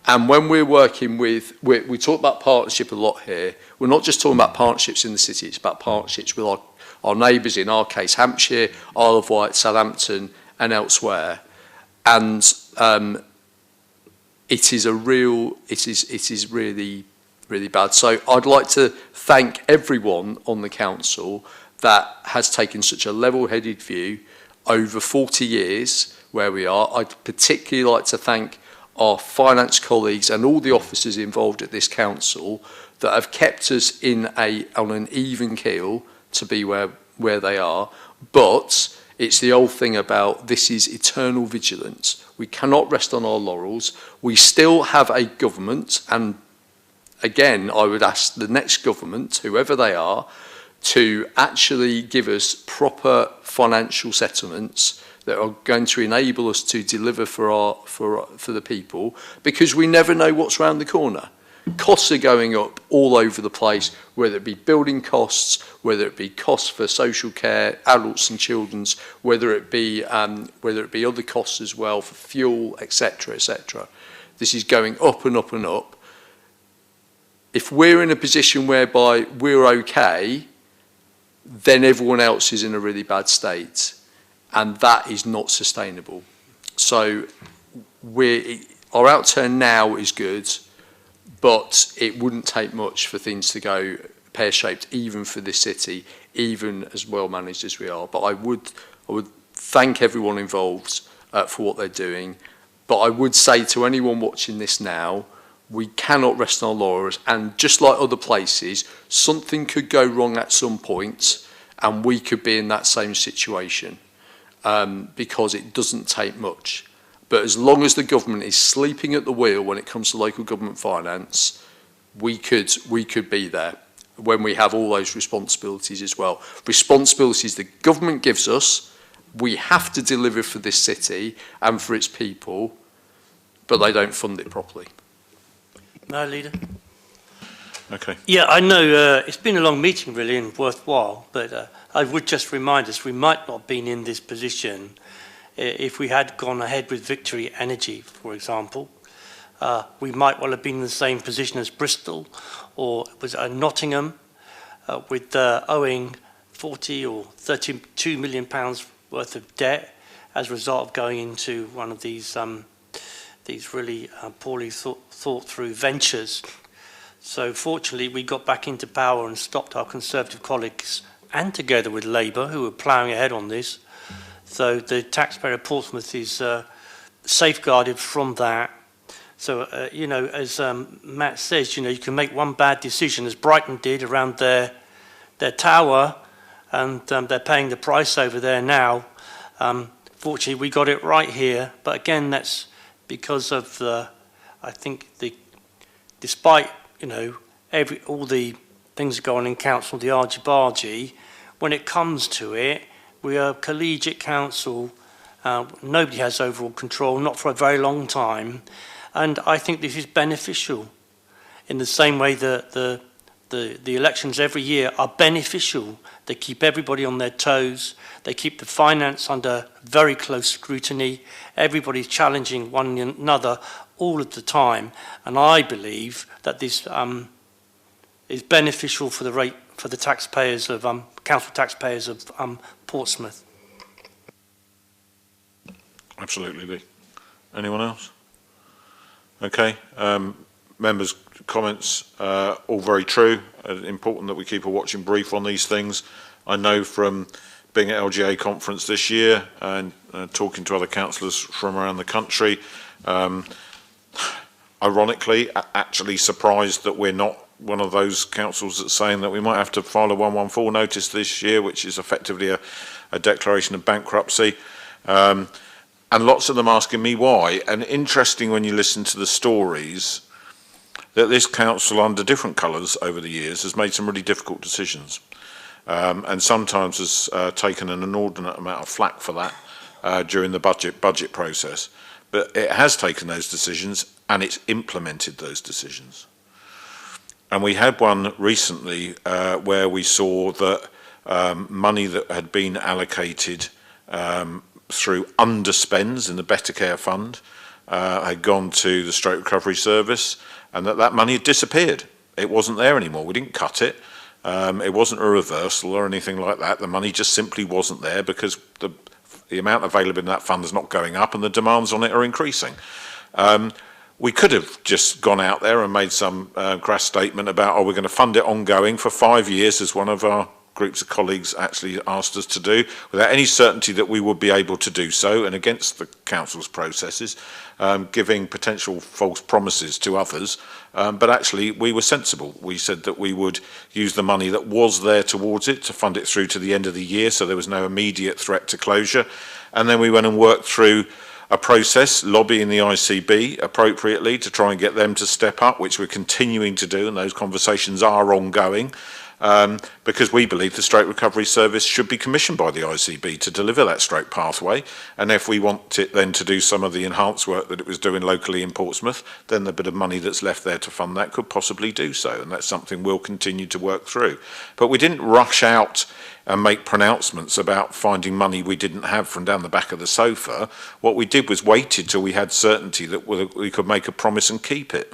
And when we're working with, we talk about partnership a lot here. We're not just talking about partnerships in the city, it's about partnerships with our neighbours, in our case, Hampshire, Isle of Wight, Southampton, and elsewhere. And it is really, really bad. So I'd like to thank everyone on the council that has taken such a level-headed view over 40 years where we are. I'd particularly like to thank our finance colleagues and all the officers involved at this council that have kept us on an even keel to be where they are. But it's the old thing about this is eternal vigilance. We cannot rest on our laurels. We still have a government, and again, I would ask the next government, whoever they are, to actually give us proper financial settlements that are going to enable us to deliver for the people, because we never know what's around the corner. Costs are going up all over the place, whether it be building costs, whether it be costs for social care, adults and children's, whether it be other costs as well for fuel, etc., etc. This is going up and up and up. If we're in a position whereby we're okay, then everyone else is in a really bad state, and that is not sustainable. So our outturn now is good, but it wouldn't take much for things to go pear-shaped, even for this city, even as well managed as we are. But I would thank everyone involved for what they're doing. But I would say to anyone watching this now, we cannot rest on our laurels, and just like other places, something could go wrong at some point, and we could be in that same situation, because it doesn't take much. But as long as the government is sleeping at the wheel when it comes to local government finance, we could be there when we have all those responsibilities as well. Responsibilities the government gives us, we have to deliver for this city and for its people, but they don't fund it properly. No, Leader. Okay. Yeah, I know it's been a long meeting really and worthwhile, but I would just remind us we might not have been in this position if we had gone ahead with Victory Energy, for example. We might well have been in the same position as Bristol or was Nottingham with owing 40 or 32 million pounds worth of debt as a result of going into one of these really poorly thought through ventures. So fortunately we got back into power and stopped our Conservative colleagues, and together with Labour, who were ploughing ahead on this. So the taxpayer of Portsmouth is safeguarded from that. So, as Matt says, you can make one bad decision, as Brighton did around their tower, and they're paying the price over there now. Fortunately, we got it right here. But again, that's because of despite, all the things that go on in council, the argy-bargy, when it comes to it, we are a collegiate council. Nobody has overall control, not for a very long time. And I think this is beneficial in the same way that the elections every year are beneficial. They keep everybody on their toes. They keep the finance under very close scrutiny. Everybody's challenging one another all of the time. And I believe that this is beneficial for the taxpayers of council taxpayers of Portsmouth. Absolutely, Lee. Anyone else? Okay. Members' comments, all very true. Important that we keep a watching brief on these things. I know from being at LGA conference this year and talking to other councillors from around the country, ironically, actually surprised that we're not one of those councils that's saying that we might have to file a 114 notice this year, which is effectively a declaration of bankruptcy. And lots of them asking me why. And interesting when you listen to the stories that this council, under different colours over the years, has made some really difficult decisions. And sometimes has taken an inordinate amount of flack for that during the budget process. But it has taken those decisions and it's implemented those decisions. And we had one recently where we saw that money that had been allocated through underspends in the Better Care Fund had gone to the Stroke Recovery Service, and that money had disappeared. It wasn't there anymore. We didn't cut it. It wasn't a reversal or anything like that. The money just simply wasn't there because the amount available in that fund is not going up and the demands on it are increasing. We could have just gone out there and made some crass statement about, oh, we're going to fund it ongoing for 5 years, as one of our groups of colleagues actually asked us to do, without any certainty that we would be able to do so, and against the council's processes, giving potential false promises to others. But actually, we were sensible. We said that we would use the money that was there towards it to fund it through to the end of the year, so there was no immediate threat to closure. And then we went and worked through a process, lobbying the ICB appropriately to try and get them to step up, which we're continuing to do, and those conversations are ongoing, because we believe the Stroke Recovery Service should be commissioned by the ICB to deliver that stroke pathway. And if we want it then to do some of the enhanced work that it was doing locally in Portsmouth, then the bit of money that's left there to fund that could possibly do so, and that's something we'll continue to work through. But we didn't rush out and make pronouncements about finding money we didn't have from down the back of the sofa. What we did was waited till we had certainty that we could make a promise and keep it.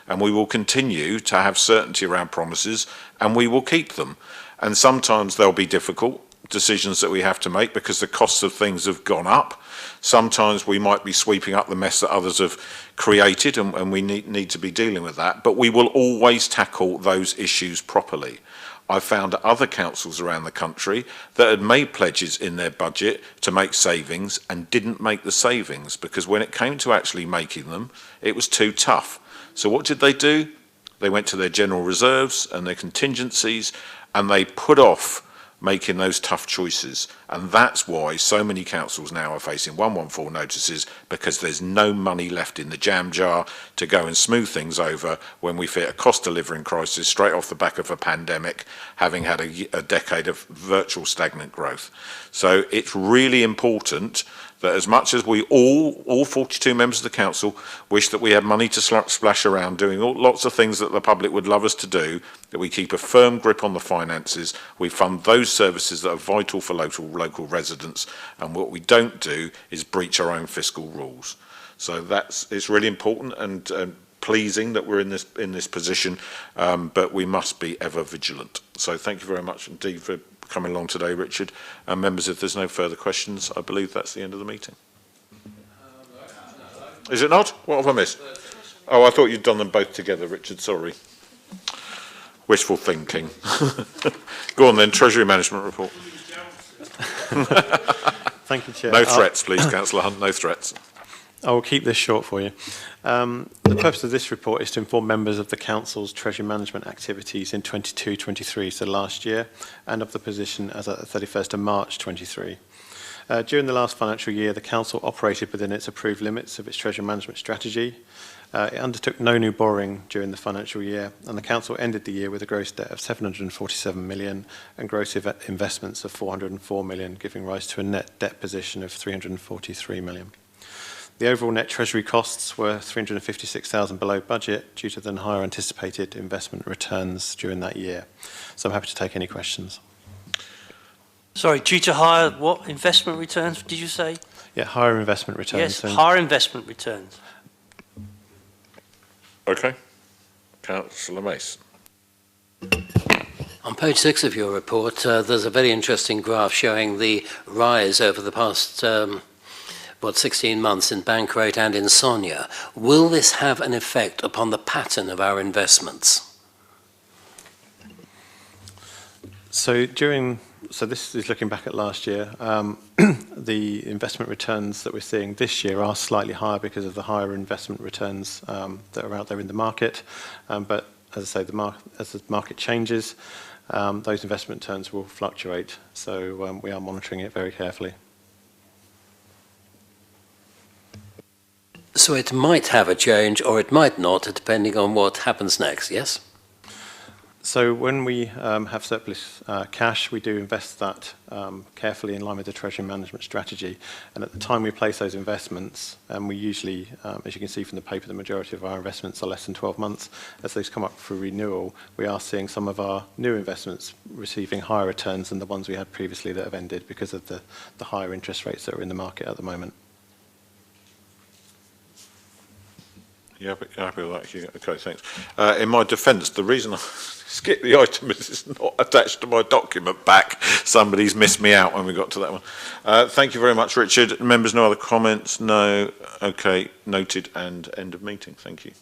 And we will continue to have certainty around promises, and we will keep them. And sometimes they'll be difficult decisions that we have to make because the costs of things have gone up. Sometimes we might be sweeping up the mess that others have created, and we need to be dealing with that. But we will always tackle those issues properly. I found other councils around the country that had made pledges in their budget to make savings and didn't make the savings because when it came to actually making them, it was too tough. So what did they do? They went to their general reserves and their contingencies, and they put off making those tough choices. And that's why so many councils now are facing 114 notices, because there's no money left in the jam jar to go and smooth things over when we fit a cost of living crisis straight off the back of a pandemic, having had a decade of virtual stagnant growth. So it's really important that as much as we all 42 members of the council wish that we had money to splash around doing lots of things that the public would love us to do, that we keep a firm grip on the finances, we fund those services that are vital for local residents, and what we don't do is breach our own fiscal rules. So it's really important and pleasing that we're in this position, but we must be ever vigilant. So thank you very much indeed for coming along today, Richard. And members, if there's no further questions, I believe that's the end of the meeting. Is it not? What have I missed? Oh, I thought you'd done them both together, Richard. Sorry. Wishful thinking. Go on then, Treasury Management Report. Thank you, Chair. No threats, please, Councillor Hunt, no threats. I will keep this short for you. The purpose of this report is to inform members of the Council's treasury management activities in 22-23, so last year, and of the position as at the 31st of March 23. During the last financial year, the Council operated within its approved limits of its treasury management strategy. It undertook no new borrowing during the financial year, and the Council ended the year with a gross debt of 747 million and gross investments of 404 million, giving rise to a net debt position of 343 million. The overall net treasury costs were 356,000 below budget due to the higher anticipated investment returns during that year. So I'm happy to take any questions. Sorry, due to higher what investment returns did you say? Yeah, higher investment returns. Yes, higher investment returns. Okay. Councillor Mason. On page 6 of your report, there's a very interesting graph showing the rise over the past 16 months in bank rate and in SONIA. Will this have an effect upon the pattern of our investments? So during So this is looking back at last year. The investment returns that we're seeing this year are slightly higher because of the higher investment returns that are out there in the market. But as I say, as the market changes, those investment returns will fluctuate. So we are monitoring it very carefully. So it might have a change or it might not, depending on what happens next, yes? So when we have surplus cash, we do invest that carefully in line with the treasury management strategy. And at the time we place those investments, and we usually, as you can see from the paper, the majority of our investments are less than 12 months. As those come up for renewal, we are seeing some of our new investments receiving higher returns than the ones we had previously that have ended because of the higher interest rates that are in the market at the moment. Yeah, happy with that, Hugh. Okay, thanks. In my defence, the reason I skipped the item is it's not attached to my document back. Somebody's missed me out when we got to that one. Thank you very much, Richard. Members, no other comments? No. Okay, noted, and end of meeting. Thank you.